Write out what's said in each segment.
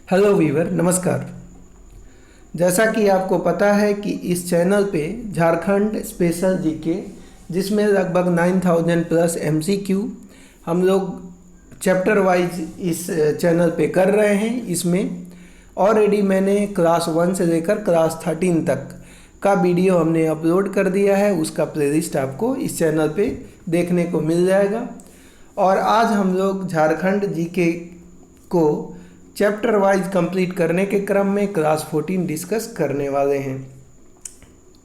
Hello Weaver, नमस्कार। जैसा कि आपको पता है कि इस चैनल पे झारखंड स्पेशल जीके, जिसमें लगभग 9000 प्लस एमसीक्यू हम लोग चैप्टर वाइज इस चैनल पे कर रहे हैं। इसमें ऑलरेडी मैंने क्लास 1 से लेकर क्लास 13 तक का वीडियो हमने अपलोड कर दिया है। उसका प्लेलिस्ट आपको इस चैनल पे देखने को मिल जाएगा। और आज हम लोग झारखंड जीके को चैप्टर वाइज कंप्लीट करने के क्रम में क्लास 14 डिस्कस करने वाले हैं।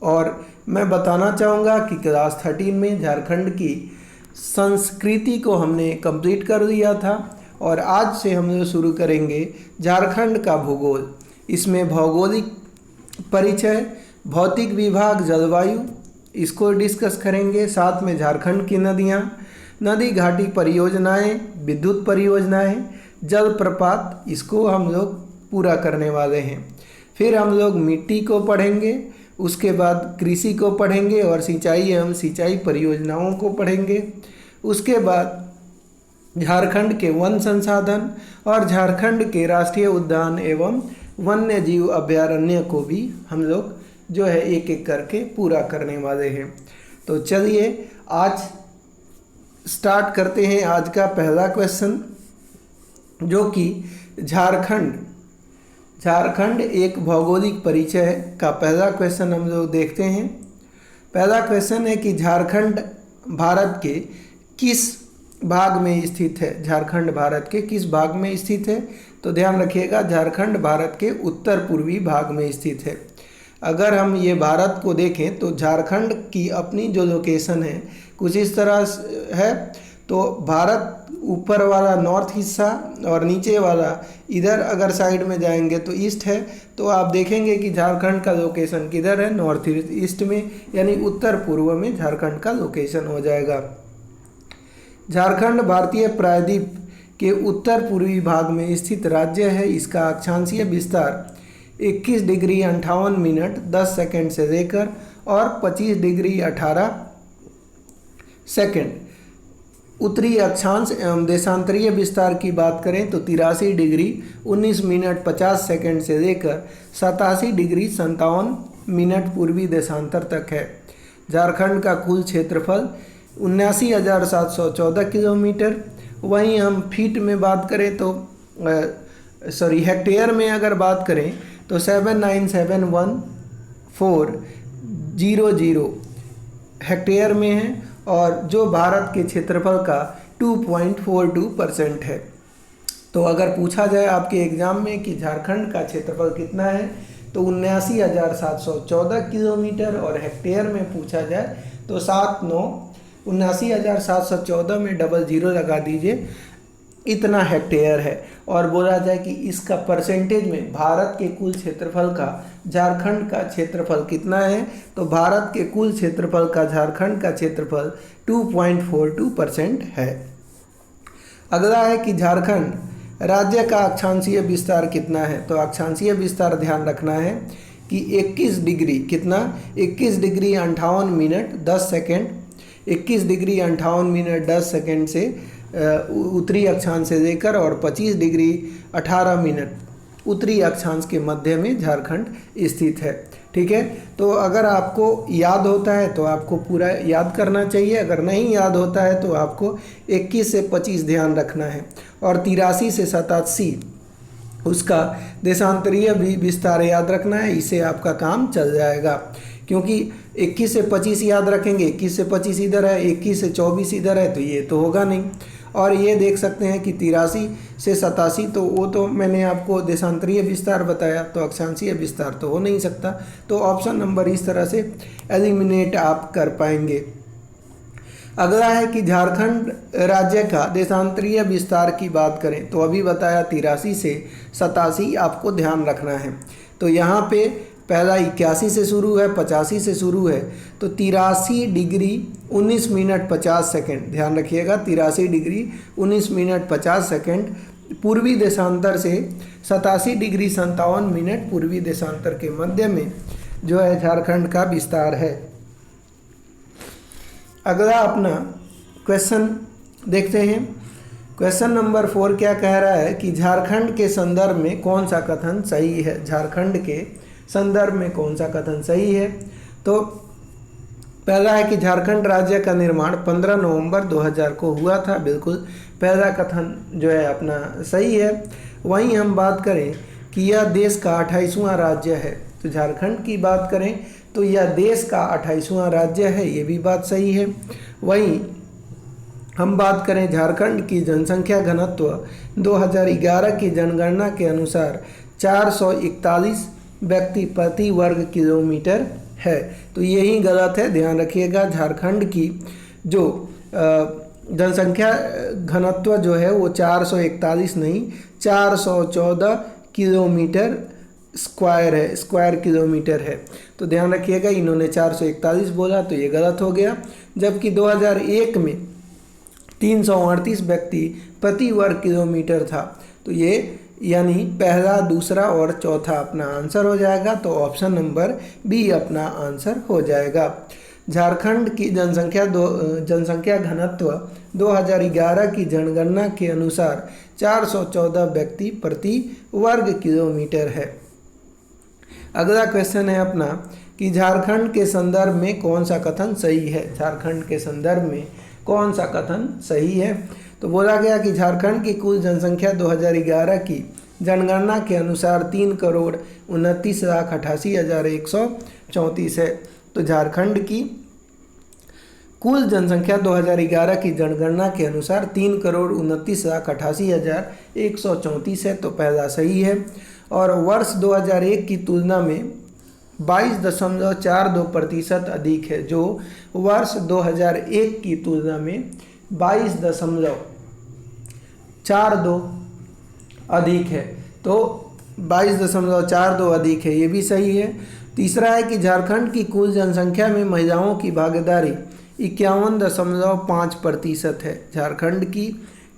और मैं बताना चाहूँगा कि क्लास 13 में झारखंड की संस्कृति को हमने कंप्लीट कर लिया था और आज से हम लोग शुरू करेंगे झारखंड का भूगोल। इसमें भौगोलिक परिचय, भौतिक विभाग, जलवायु, इसको डिस्कस करेंगे। साथ में झारखंड की नदियाँ, नदी घाटी परियोजनाएं, विद्युत परियोजनाएं, जलप्रपात, इसको हम लोग पूरा करने वाले हैं। फिर हम लोग मिट्टी को पढ़ेंगे, उसके बाद कृषि को पढ़ेंगे और सिंचाई एवं सिंचाई परियोजनाओं को पढ़ेंगे। उसके बाद झारखंड के वन संसाधन और झारखंड के राष्ट्रीय उद्यान एवं वन्य जीव अभयारण्य को भी हम लोग जो है एक एक करके पूरा करने वाले हैं। तो चलिए आज स्टार्ट करते हैं आज का पहला क्वेश्चन, जो कि झारखंड एक भौगोलिक परिचय का पहला क्वेश्चन हम लोग देखते हैं। पहला क्वेश्चन है कि झारखंड भारत के किस भाग में स्थित है। झारखंड भारत के किस भाग में स्थित है? तो ध्यान रखिएगा, झारखंड भारत के उत्तर पूर्वी भाग में स्थित है। अगर हम ये भारत को देखें तो झारखंड की अपनी जो लोकेशन है कुछ इस तरह है। तो भारत ऊपर वाला नॉर्थ हिस्सा और नीचे वाला इधर अगर साइड में जाएंगे तो ईस्ट है। तो आप देखेंगे कि झारखंड का लोकेशन किधर है? नॉर्थ ईस्ट में, यानी उत्तर पूर्व में झारखंड का लोकेशन हो जाएगा। झारखंड भारतीय प्रायद्वीप के उत्तर पूर्वी भाग में स्थित राज्य है। इसका अक्षांशीय विस्तार 21 डिग्री 58 मिनट 10 सेकंड से लेकर और 25 डिग्री 18 सेकंड। उत्तरी अक्षांश एवं देशांतरीय विस्तार की बात करें तो 83 डिग्री 19 मिनट 50 सेकंड से लेकर 87 डिग्री 57 मिनट पूर्वी देशांतर तक है। झारखंड का कुल क्षेत्रफल 79,714 किलोमीटर। वहीं हम फीट में बात करें तो हेक्टेयर में अगर बात करें तो 7971,400 हेक्टेयर में है और जो भारत के क्षेत्रफल का 2.42% है। तो अगर पूछा जाए आपके एग्ज़ाम में कि झारखंड का क्षेत्रफल कितना है तो 79,714 किलोमीटर, और हेक्टेयर में पूछा जाए तो 79,714 में 00 लगा दीजिए, इतना हेक्टेयर है। और बोला जाए कि इसका परसेंटेज में भारत के कुल क्षेत्रफल का झारखंड का क्षेत्रफल कितना है, तो भारत के कुल क्षेत्रफल का झारखंड का क्षेत्रफल 2.42% है। अगला है कि झारखंड राज्य का अक्षांशीय विस्तार कितना है। तो अक्षांशीय विस्तार ध्यान रखना है कि 21 डिग्री कितना, 21 degree 58 minute 10 second, 21 degree 58 minute 10 second से उत्तरी अक्षांश से लेकर और 25 डिग्री 18 मिनट उत्तरी अक्षांश के मध्य में झारखंड स्थित है। ठीक है, तो अगर आपको याद होता है तो आपको पूरा याद करना चाहिए, अगर नहीं याद होता है तो आपको 21 से 25 ध्यान रखना है और 83 से 87 उसका देशांतरीय भी विस्तार याद रखना है। इससे आपका काम चल जाएगा, क्योंकि 21 से 25 याद रखेंगे, 21 से 25 इधर है, 21 से 24 इधर है, तो ये तो होगा नहीं। और ये देख सकते हैं कि 83 से 87, तो वो तो मैंने आपको देशांतरीय विस्तार बताया, तो अक्षांशीय विस्तार तो हो नहीं सकता। तो ऑप्शन नंबर इस तरह से एलिमिनेट आप कर पाएंगे। अगला है कि झारखंड राज्य का देशांतरीय विस्तार की बात करें तो अभी बताया 83 से 87 आपको ध्यान रखना है। तो यहाँ पे पहला 81 से शुरू है, 85 से शुरू है, तो 83 डिग्री 19 मिनट 50 सेकंड, ध्यान रखिएगा 83 डिग्री 19 मिनट 50 सेकंड पूर्वी देशांतर से 87 डिग्री 57 मिनट पूर्वी देशांतर के मध्य में जो है झारखंड का विस्तार है। अगला अपना क्वेश्चन देखते हैं क्वेश्चन नंबर 4 क्या कह रहा है कि झारखंड के संदर्भ में कौन सा कथन सही है। झारखंड के संदर्भ में कौन सा कथन सही है। तो पहला है कि झारखंड राज्य का निर्माण 15 नवंबर 2000 को हुआ था। बिल्कुल पहला कथन जो है अपना सही है। वहीं हम बात करें कि यह देश का 28वां राज्य है, तो झारखंड की बात करें तो यह देश का 28वां राज्य है, ये भी बात सही है। वहीं हम बात करें झारखंड की जनसंख्या घनत्व 2011 की जनगणना के अनुसार 441 व्यक्ति प्रति वर्ग किलोमीटर है, तो यही गलत है, ध्यान रखिएगा। झारखंड की जो जनसंख्या घनत्व जो है वो 441 नहीं 414 किलोमीटर स्क्वायर है, स्क्वायर किलोमीटर है। तो ध्यान रखिएगा, इन्होंने 441 बोला तो ये गलत हो गया। जबकि 2001 में 338 व्यक्ति प्रति वर्ग किलोमीटर था, तो ये यानी पहला, दूसरा और चौथा अपना आंसर हो जाएगा। तो ऑप्शन नंबर बी अपना आंसर हो जाएगा। झारखंड की जनसंख्या घनत्व 2011 की जनगणना के अनुसार 414 व्यक्ति प्रति वर्ग किलोमीटर है। अगला क्वेश्चन है अपना कि झारखंड के संदर्भ में कौन सा कथन सही है। झारखंड के संदर्भ में कौन सा कथन सही है। तो बोला गया कि झारखंड की कुल जनसंख्या 2011 की जनगणना के अनुसार 3,29,88,134 है। तो झारखंड की कुल जनसंख्या 2011 की जनगणना के अनुसार 3,29,88,134 है, तो पहला सही है। और वर्ष 2001 की तुलना में 22.42% अधिक है, जो वर्ष 2001 की तुलना में 22.42 अधिक है, तो 22.42 अधिक है, ये भी सही है। तीसरा है कि झारखंड की कुल जनसंख्या में महिलाओं की भागीदारी 51.5% है। झारखंड की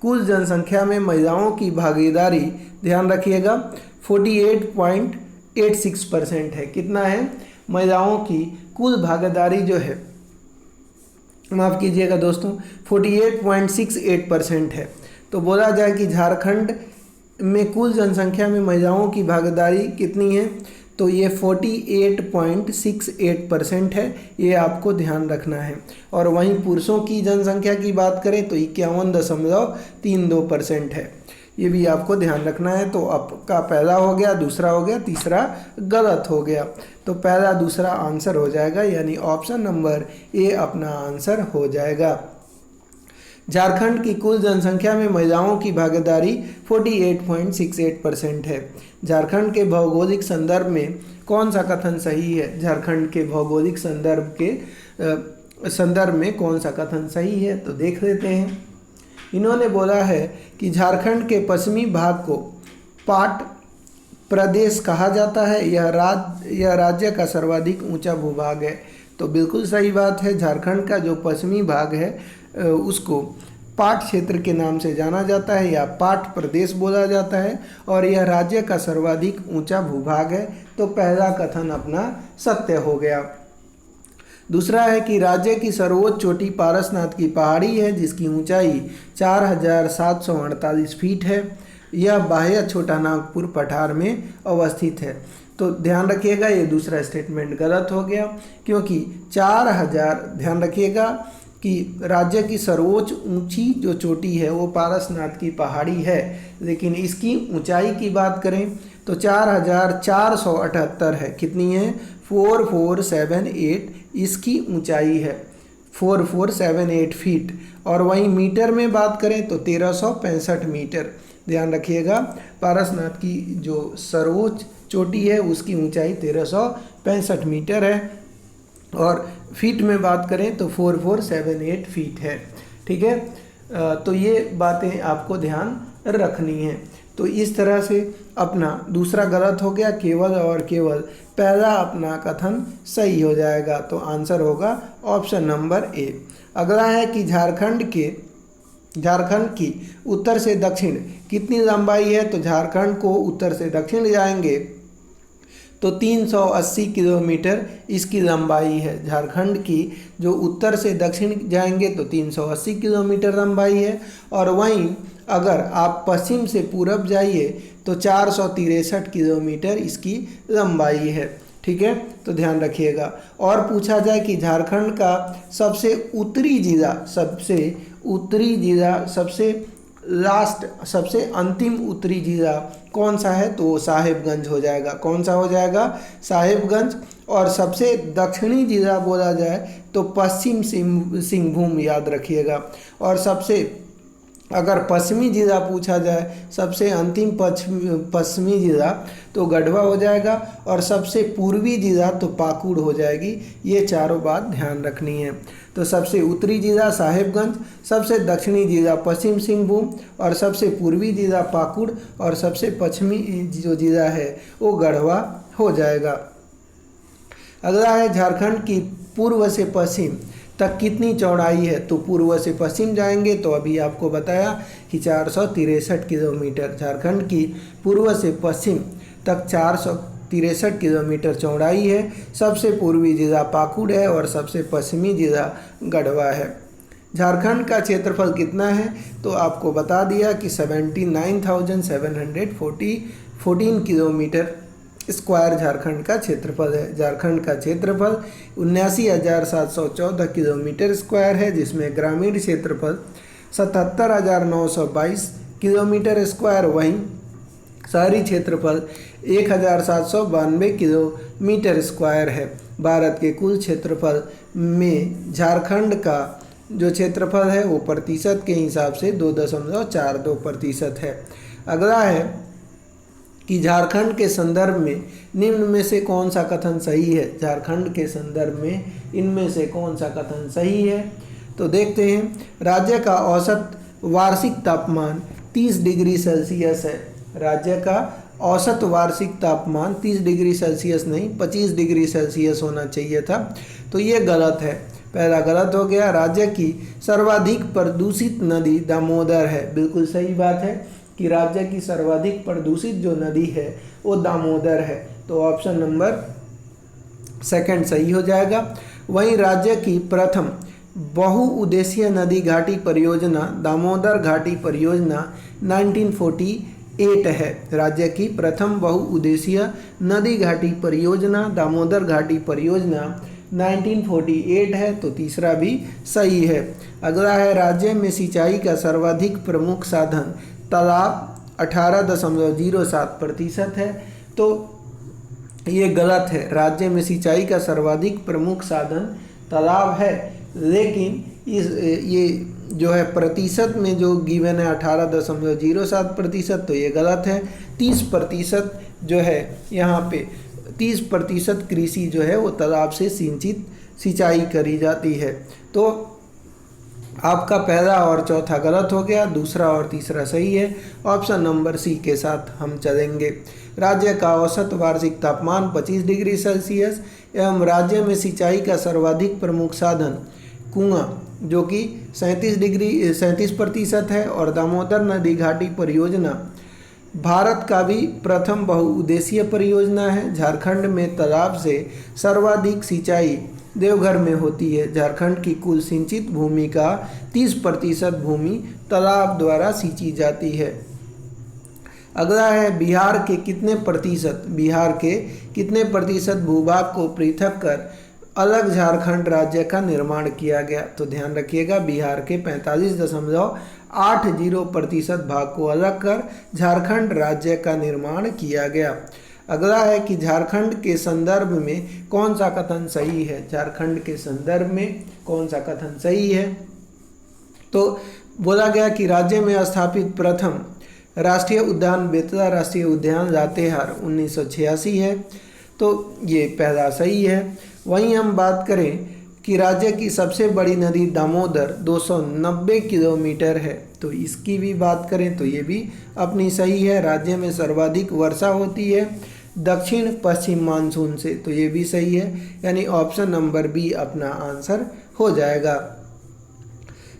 कुल जनसंख्या में महिलाओं की भागीदारी, ध्यान रखिएगा, 48.86% है। कितना है? महिलाओं की कुल भागीदारी जो है, माफ़ कीजिएगा दोस्तों, 48.68% है। तो बोला जाए कि झारखंड में कुल जनसंख्या में महिलाओं की भागीदारी कितनी है, तो ये 48.68% है, ये आपको ध्यान रखना है। और वहीं पुरुषों की जनसंख्या की बात करें तो 51.32% है, ये भी आपको ध्यान रखना है। तो आपका पहला हो गया, दूसरा हो गया, तीसरा गलत हो गया। तो पहला दूसरा आंसर हो जाएगा, यानी ऑप्शन नंबर ए अपना आंसर हो जाएगा। झारखंड की कुल जनसंख्या में महिलाओं की भागीदारी 48.68% है। झारखंड के भौगोलिक संदर्भ में कौन सा कथन सही है? झारखंड के भौगोलिक संदर्भ में कौन सा कथन सही है, तो देख लेते हैं। इन्होंने बोला है कि झारखंड के पश्चिमी भाग को पाट प्रदेश कहा जाता है, यह राज्य का सर्वाधिक ऊंचा भूभाग है। तो बिल्कुल सही बात है, झारखंड का जो पश्चिमी भाग है उसको पाट क्षेत्र के नाम से जाना जाता है या पाट प्रदेश बोला जाता है, और यह राज्य का सर्वाधिक ऊंचा भूभाग है। तो पहला कथन अपना सत्य हो गया। दूसरा है कि राज्य की सर्वोच्च चोटी पारसनाथ की पहाड़ी है, जिसकी ऊंचाई 4,748 फीट है। यह बाह्य छोटा नागपुर पठार में अवस्थित है। तो ध्यान रखिएगा, ये दूसरा स्टेटमेंट गलत हो गया, क्योंकि 4,000, ध्यान रखिएगा कि राज्य की सर्वोच्च ऊंची जो चोटी है वो पारसनाथ की पहाड़ी है, लेकिन इसकी ऊंचाई की बात करें तो 4,478 है। कितनी है? 4478 इसकी ऊंचाई है, 4478 फीट। और वहीं मीटर में बात करें तो 1365 मीटर। ध्यान रखिएगा, पारसनाथ की जो सर्वोच्च चोटी है उसकी ऊंचाई 1365 मीटर है, और फीट में बात करें तो 4478 फीट है। ठीक है, तो ये बातें आपको ध्यान रखनी है। तो इस तरह से अपना दूसरा गलत हो गया, केवल और केवल पहला अपना कथन सही हो जाएगा। तो आंसर होगा ऑप्शन नंबर ए। अगला है कि झारखंड की उत्तर से दक्षिण कितनी लंबाई है। तो झारखंड को उत्तर से दक्षिण जाएंगे तो 380 किलोमीटर इसकी लंबाई है। झारखंड की जो उत्तर से दक्षिण जाएंगे तो 380 किलोमीटर लंबाई है। और वहीं अगर आप पश्चिम से पूरब जाइए तो 463 किलोमीटर इसकी लंबाई है। ठीक है, तो ध्यान रखिएगा। और पूछा जाए कि झारखंड का सबसे उत्तरी जिला, सबसे लास्ट, सबसे अंतिम उत्तरी जिला कौन सा है, तो वो साहेबगंज हो जाएगा। कौन सा हो जाएगा, साहेबगंज। और सबसे दक्षिणी जिला बोला जाए तो पश्चिम सिंहभूम, याद रखिएगा। और सबसे अगर पश्चिमी जिला पूछा जाए, सबसे अंतिम पश्चिमी जिला तो गढ़वा हो जाएगा। और सबसे पूर्वी जिला तो पाकुड़ हो जाएगी। ये चारों बात ध्यान रखनी है। तो सबसे उत्तरी जिला साहेबगंज, सबसे दक्षिणी जिला पश्चिम सिंहभूम, और सबसे पूर्वी जिला पाकुड़, और सबसे पश्चिमी जो जिला है वो गढ़वा हो जाएगा। अगला है झारखंड की पूर्व से पश्चिम तक कितनी चौड़ाई है, तो पूर्व से पश्चिम जाएंगे तो अभी आपको बताया कि 463 किलोमीटर। झारखंड की पूर्व से पश्चिम तक 463 किलोमीटर चौड़ाई है। सबसे पूर्वी जिला पाकुड़ है और सबसे पश्चिमी जिला गढ़वा है। झारखंड का क्षेत्रफल कितना है, तो आपको बता दिया कि 79,714 किलोमीटर स्क्वायर झारखंड का क्षेत्रफल है। झारखंड का क्षेत्रफल 79,714 किलोमीटर स्क्वायर है, जिसमें ग्रामीण क्षेत्रफल 77,922 किलोमीटर स्क्वायर, वहीं शहरी क्षेत्रफल 1,792 किलोमीटर स्क्वायर है। भारत के कुल क्षेत्रफल में झारखंड का जो क्षेत्रफल है वो प्रतिशत के हिसाब से 2.42% है। अगला है कि झारखंड के संदर्भ में निम्न में से कौन सा कथन सही है। झारखंड के संदर्भ में इनमें से कौन सा कथन सही है, तो देखते हैं। राज्य का औसत वार्षिक तापमान 30 डिग्री सेल्सियस है। राज्य का औसत वार्षिक तापमान 30 डिग्री सेल्सियस नहीं 25 डिग्री सेल्सियस होना चाहिए था, तो ये गलत है। पहला गलत हो गया। राज्य की सर्वाधिक प्रदूषित नदी दामोदर है। बिल्कुल सही बात है कि राज्य की सर्वाधिक प्रदूषित जो नदी है वो दामोदर है, तो ऑप्शन नंबर सेकंड सही हो जाएगा। वहीं राज्य की प्रथम बहुउद्देशीय नदी घाटी परियोजना दामोदर घाटी परियोजना 1948 है। राज्य की प्रथम बहुउद्देशीय नदी घाटी परियोजना दामोदर घाटी परियोजना 1948 है, तो तीसरा भी सही है। अगला है राज्य में सिंचाई का सर्वाधिक प्रमुख साधन तालाब 18.07% है, तो ये गलत है। राज्य में सिंचाई का सर्वाधिक प्रमुख साधन तालाब है, लेकिन ये जो है प्रतिशत में जो गिवन है 18.07%, तो ये गलत है। 30% जो है यहाँ पे 30% कृषि जो है वो तालाब से सिंचाई करी जाती है। तो आपका पहला और चौथा गलत हो गया, दूसरा और तीसरा सही है। ऑप्शन नंबर सी के साथ हम चलेंगे। राज्य का औसत वार्षिक तापमान 25 डिग्री सेल्सियस एवं राज्य में सिंचाई का सर्वाधिक प्रमुख साधन कुआं जो कि 37% है, और दामोदर नदी घाटी परियोजना भारत का भी प्रथम बहुउद्देशीय परियोजना है। झारखंड में तालाब से सर्वाधिक सिंचाई देवघर में होती है। झारखंड की कुल सिंचित भूमि का 30% भूमि तालाब द्वारा सिंची जाती है। अगला है बिहार के कितने प्रतिशत भूभाग को पृथक कर अलग झारखंड राज्य का निर्माण किया गया, तो ध्यान रखिएगा बिहार के 45.80% भाग को अलग कर झारखंड राज्य का निर्माण किया गया। अगला है कि झारखंड के संदर्भ में कौन सा कथन सही है। झारखंड के संदर्भ में कौन सा कथन सही है, तो बोला गया कि राज्य में स्थापित प्रथम राष्ट्रीय उद्यान बेतला राष्ट्रीय उद्यान लातेहार 1986 है, तो ये पहला सही है। वहीं हम बात करें कि राज्य की सबसे बड़ी नदी दामोदर 290 किलोमीटर है, तो इसकी भी बात करें तो ये भी अपनी सही है। राज्य में सर्वाधिक वर्षा होती है दक्षिण पश्चिम मानसून से, तो ये भी सही है, यानी ऑप्शन नंबर बी अपना आंसर हो जाएगा।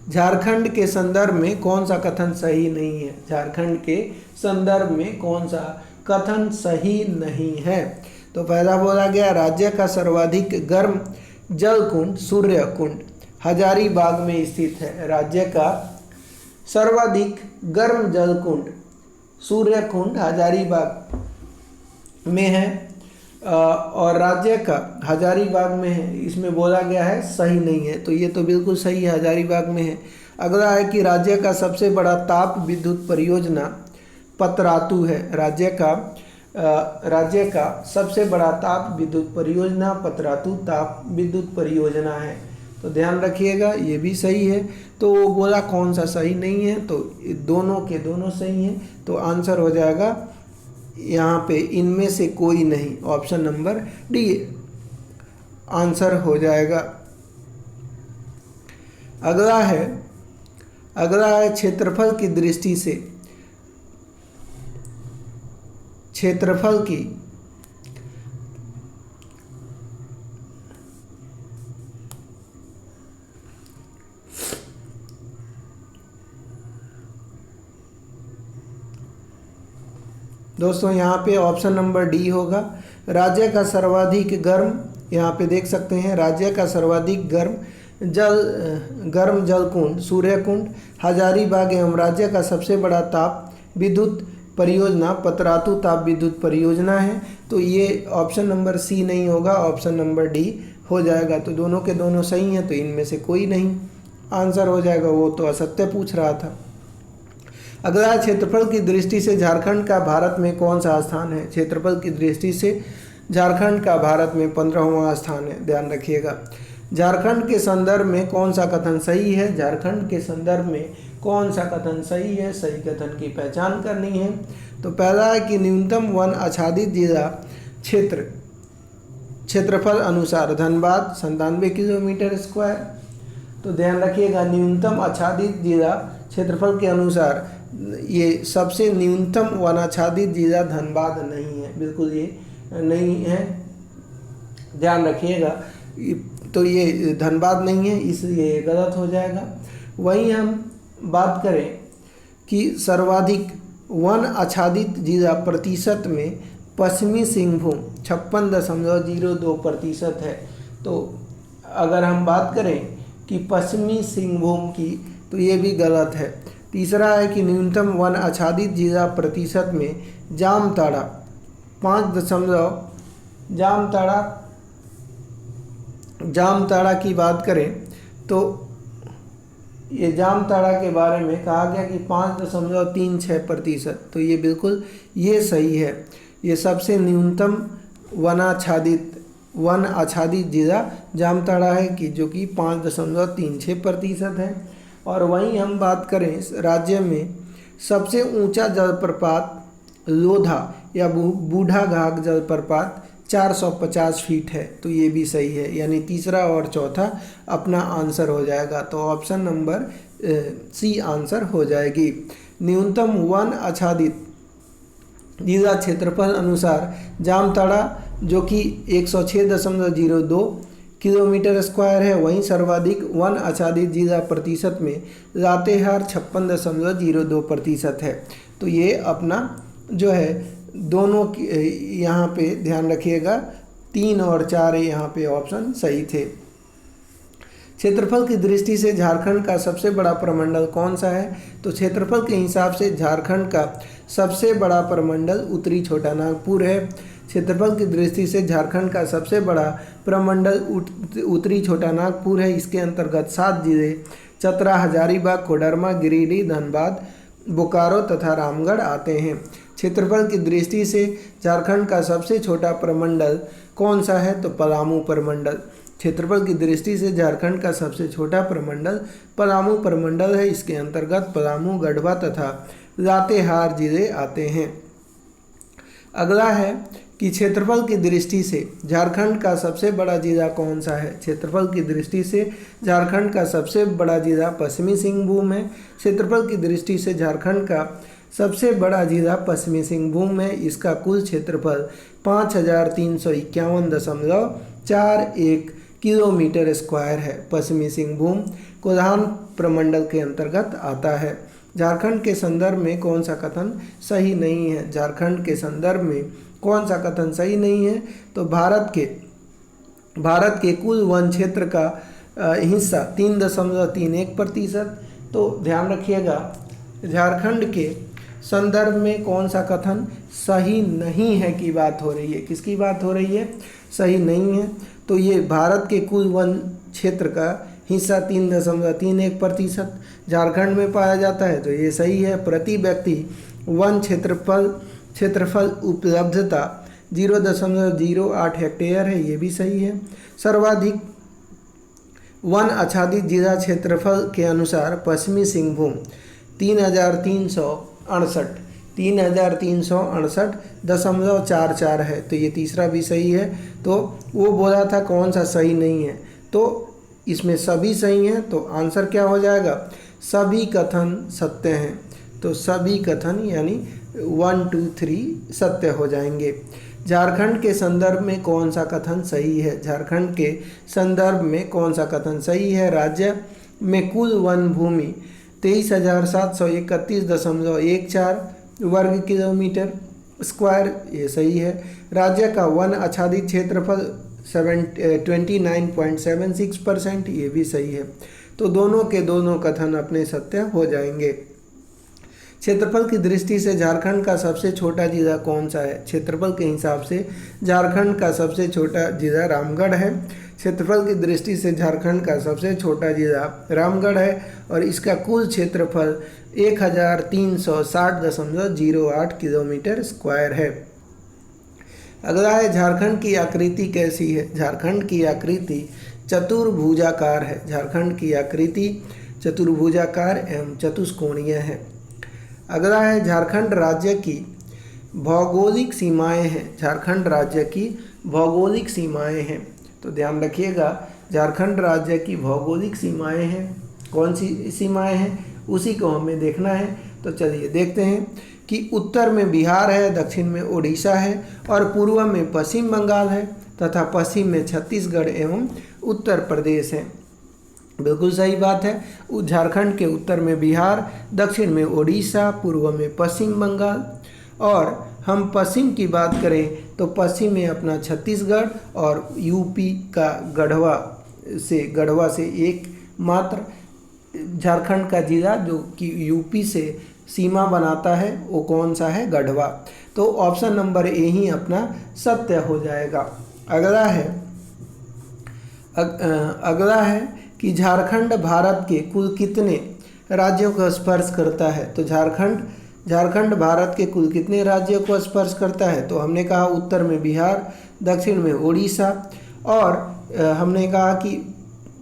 झारखंड के संदर्भ में कौन सा कथन सही नहीं है। झारखंड के संदर्भ में कौन सा कथन सही नहीं है, तो पहला बोला गया राज्य का सर्वाधिक गर्म जल कुंड सूर्य कुंड हजारीबाग में स्थित है। राज्य का सर्वाधिक गर्म जल कुंड सूर्य कुंड हजारीबाग में है और राज्य का हजारीबाग में है, इसमें बोला गया है सही नहीं है, तो ये तो बिल्कुल सही है, हजारीबाग में है। अगला है कि राज्य का सबसे बड़ा ताप विद्युत परियोजना पतरातू है। राज्य का सबसे बड़ा ताप विद्युत परियोजना पतरातू ताप विद्युत परियोजना है, तो ध्यान रखिएगा ये भी सही है। तो वो बोला कौन सा सही नहीं है, तो दोनों के दोनों सही हैं, तो आंसर हो जाएगा यहाँ पे इनमें से कोई नहीं, ऑप्शन नंबर डी आंसर हो जाएगा। अगला है क्षेत्रफल की दृष्टि से, क्षेत्रफल की दोस्तों यहाँ पे ऑप्शन नंबर डी होगा। राज्य का सर्वाधिक गर्म, यहाँ पे देख सकते हैं राज्य का सर्वाधिक गर्म जल कुंड सूर्य कुंड हजारीबाग एवं राज्य का सबसे बड़ा ताप विद्युत परियोजना पतरातू ताप विद्युत परियोजना है, तो ये ऑप्शन नंबर सी नहीं होगा, ऑप्शन नंबर डी हो जाएगा। तो दोनों के दोनों सही हैं, तो इनमें से कोई नहीं आंसर हो जाएगा, वो तो असत्य पूछ रहा था। अगला क्षेत्रफल की दृष्टि से झारखंड का भारत में कौन सा स्थान है। क्षेत्रफल की दृष्टि से झारखंड का भारत में 15वां स्थान है, ध्यान रखिएगा। झारखंड के संदर्भ में कौन सा कथन सही है, झारखंड के संदर्भ में कौन सा कथन सही है, सही कथन की पहचान करनी है। तो पहला है कि न्यूनतम वन आच्छादित जिला क्षेत्रफल अनुसार धनबाद 97 किलोमीटर स्क्वायर, तो ध्यान रखिएगा न्यूनतम आच्छादित जिला क्षेत्रफल के अनुसार ये सबसे न्यूनतम वनाच्छादित जिला धनबाद नहीं है, बिल्कुल ये नहीं है, ध्यान रखिएगा। तो ये धनबाद नहीं है, इसलिए ये गलत हो जाएगा। वहीं हम बात करें कि सर्वाधिक वन आच्छादित जिला प्रतिशत में पश्चिमी सिंहभूम 56.02% है। तो अगर हम बात करें कि पश्चिमी सिंहभूम की, तो ये भी गलत है। तीसरा है कि न्यूनतम वन आच्छादित जिला प्रतिशत में जामताड़ा 5 जामताड़ा की बात करें तो ये जामताड़ा के बारे में कहा गया कि 5.36%, तो ये बिल्कुल ये सही है। ये सबसे न्यूनतम वन आच्छादित जिला जामताड़ा है कि जो कि 5.36% है। और वहीं हम बात करें राज्य में सबसे ऊंचा जलप्रपात लोधा या बूढ़ा घाघ जलप्रपात 450 फीट है, तो ये भी सही है, यानी तीसरा और चौथा अपना आंसर हो जाएगा। तो ऑप्शन नंबर सी आंसर हो जाएगी। न्यूनतम वन आच्छादित जिला क्षेत्रफल अनुसार जामताड़ा जो कि 106.02 किलोमीटर स्क्वायर है, वहीं सर्वाधिक वन आच्छादित जिला प्रतिशत में लातेहार 56.02% है। तो ये अपना जो है दोनों यहाँ पे ध्यान रखिएगा 3 और 4 यहाँ पे ऑप्शन सही थे। क्षेत्रफल की दृष्टि से झारखंड का सबसे बड़ा प्रमंडल कौन सा है, तो क्षेत्रफल के हिसाब से झारखंड का सबसे बड़ा प्रमंडल उत्तरी छोटा नागपुर है। क्षेत्रफल की दृष्टि से झारखंड का सबसे बड़ा प्रमंडल उत्तरी छोटा नागपुर है। इसके अंतर्गत 7 जिले चतरा, हजारीबाग, कोडरमा, गिरिडीह, धनबाद, बोकारो तथा रामगढ़ आते हैं। क्षेत्रफल की दृष्टि से झारखंड का सबसे छोटा प्रमंडल कौन सा है, तो पलामू प्रमंडल। क्षेत्रफल की दृष्टि से झारखंड का सबसे छोटा प्रमंडल पलामू प्रमंडल है। इसके अंतर्गत पलामू, गढ़वा तथा लातेहार जिले आते हैं। अगला है कि क्षेत्रफल की दृष्टि से झारखंड का सबसे बड़ा जिला कौन सा है। क्षेत्रफल की दृष्टि से झारखंड का सबसे बड़ा जिला पश्चिमी सिंहभूम है। क्षेत्रफल की दृष्टि से झारखंड का सबसे बड़ा जिला पश्चिमी सिंहभूम है। इसका कुल क्षेत्रफल 5351.41 किलोमीटर स्क्वायर है। पश्चिमी सिंहभूम कोल्हान प्रमंडल के अंतर्गत आता है। झारखंड के संदर्भ में कौन सा कथन सही नहीं है, झारखंड के संदर्भ में कौन सा कथन सही नहीं है, तो भारत के कुल वन क्षेत्र का हिस्सा 3.31%, तो ध्यान रखिएगा, झारखंड के संदर्भ में कौन सा कथन सही नहीं है की बात हो रही है। किसकी बात हो रही है? सही नहीं है। तो ये भारत के कुल वन क्षेत्र का हिस्सा 3.31% झारखंड में पाया जाता है, तो ये सही है। प्रति व्यक्ति वन क्षेत्रफल उपलब्धता 0.08 हेक्टेयर है, ये भी सही है। सर्वाधिक वन आच्छादित जिला क्षेत्रफल के अनुसार पश्चिमी सिंहभूम 3,368.44 है, तो ये तीसरा भी सही है। तो वो बोला था कौन सा सही नहीं है, तो इसमें सभी सही हैं, तो आंसर क्या हो जाएगा? सभी कथन सत्य हैं। तो सभी कथन यानी 1 2 3 सत्य हो जाएंगे। झारखंड के संदर्भ में कौन सा कथन सही है? झारखंड के संदर्भ में कौन सा कथन सही है? राज्य में कुल वन भूमि 23,731.14 वर्ग किलोमीटर स्क्वायर, ये सही है। राज्य का वन आच्छादित क्षेत्रफल 29.76%, ये भी सही है। तो दोनों के दोनों कथन अपने सत्य हो जाएंगे। क्षेत्रफल की दृष्टि से झारखंड का सबसे छोटा जिला कौन सा है? क्षेत्रफल के हिसाब से झारखंड का सबसे छोटा जिला रामगढ़ है। क्षेत्रफल की दृष्टि से झारखंड का सबसे छोटा जिला रामगढ़ है और इसका कुल क्षेत्रफल 1360.08 किलोमीटर स्क्वायर है। अगला है झारखंड की आकृति कैसी है? झारखंड की आकृति चतुर्भुजाकार है। झारखंड की आकृति चतुर्भुजाकार एवं चतुष्कोणीय है। अगला है झारखंड राज्य की भौगोलिक सीमाएं हैं। झारखंड राज्य की भौगोलिक सीमाएं हैं, तो ध्यान रखिएगा झारखंड राज्य की भौगोलिक सीमाएं हैं। कौन सी सीमाएं हैं उसी को हमें देखना है। तो चलिए देखते हैं कि उत्तर में बिहार है, दक्षिण में उड़ीसा है और पूर्व में पश्चिम बंगाल है तथा पश्चिम में छत्तीसगढ़ एवं उत्तर प्रदेश है। बिल्कुल सही बात है। झारखंड के उत्तर में बिहार, दक्षिण में उड़ीसा, पूर्व में पश्चिम बंगाल और हम पश्चिम की बात करें तो पश्चिम में अपना छत्तीसगढ़ और यूपी का गढ़वा से एक मात्र झारखंड का जिला जो कि यूपी से सीमा बनाता है वो कौन सा है? गढ़वा। तो ऑप्शन नंबर ए ही अपना सत्य हो जाएगा। अगला है कि झारखंड भारत के कुल कितने राज्यों को स्पर्श करता है? तो झारखंड भारत के कुल कितने राज्यों को स्पर्श करता है? तो हमने कहा उत्तर में बिहार, दक्षिण में उड़ीसा और हमने कहा कि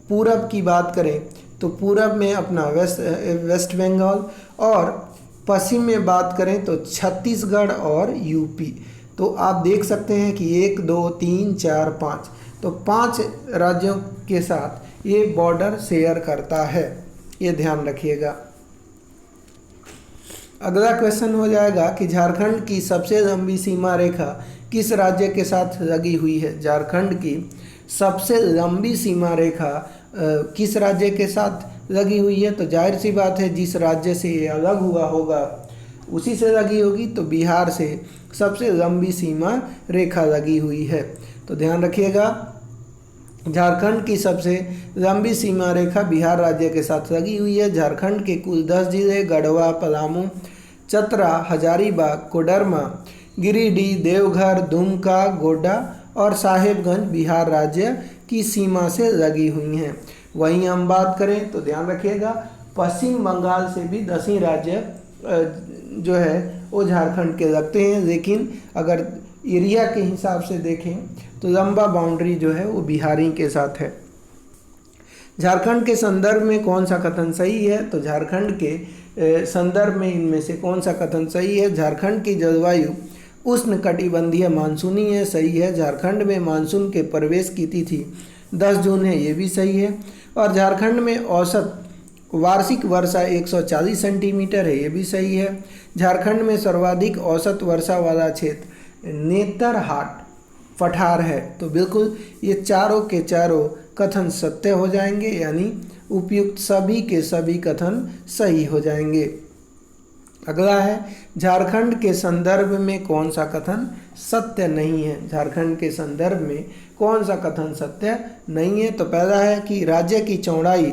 पूरब की बात करें तो पूरब में अपना वेस्ट बंगाल और पश्चिम में बात करें तो छत्तीसगढ़ और यूपी। तो आप देख सकते हैं कि 1 2 3 4 5, तो 5 राज्यों के साथ ये बॉर्डर शेयर करता है, ये ध्यान रखिएगा। अगला क्वेश्चन हो जाएगा कि झारखंड की सबसे लंबी सीमा रेखा किस राज्य के साथ लगी हुई है? झारखंड की सबसे लंबी सीमा रेखा किस राज्य के साथ लगी हुई है? तो जाहिर सी बात है जिस राज्य से ये अलग हुआ होगा उसी से लगी होगी। तो बिहार से सबसे लंबी सीमा रेखा लगी हुई है। तो ध्यान रखिएगा झारखंड की सबसे लंबी सीमा रेखा बिहार राज्य के साथ लगी हुई है। झारखंड के कुल 10 जिले गढ़वा, पलामू, चतरा, हजारीबाग, कोडरमा, गिरिडीह, देवघर, दुमका, गोड्डा और साहेबगंज बिहार राज्य की सीमा से लगी हुई हैं। वहीं हम बात करें तो ध्यान रखिएगा पश्चिम बंगाल से भी 10 ही राज्य जो है वो झारखंड के लगते हैं, लेकिन अगर एरिया के हिसाब से देखें तो लंबा बाउंड्री जो है वो बिहारी के साथ है। झारखंड के संदर्भ में कौन सा कथन सही है? तो झारखंड के संदर्भ में इनमें से कौन सा कथन सही है? झारखंड की जलवायु उष्णकटिबंधीय मानसूनी है, सही है। झारखंड में मानसून के प्रवेश की तिथि 10 जून है, ये भी सही है। और झारखंड में औसत वार्षिक वर्षा 140 सेंटीमीटर है, ये भी सही है। झारखंड में सर्वाधिक औसत वर्षा वाला क्षेत्र नेतरहाट पठार है। तो बिल्कुल ये चारों के चारों कथन सत्य हो जाएंगे, यानी उपयुक्त सभी के सभी कथन सही हो जाएंगे। अगला है झारखंड के संदर्भ में कौन सा कथन सत्य नहीं है? झारखंड के संदर्भ में कौन सा कथन सत्य नहीं है? तो पहला है कि राज्य की चौड़ाई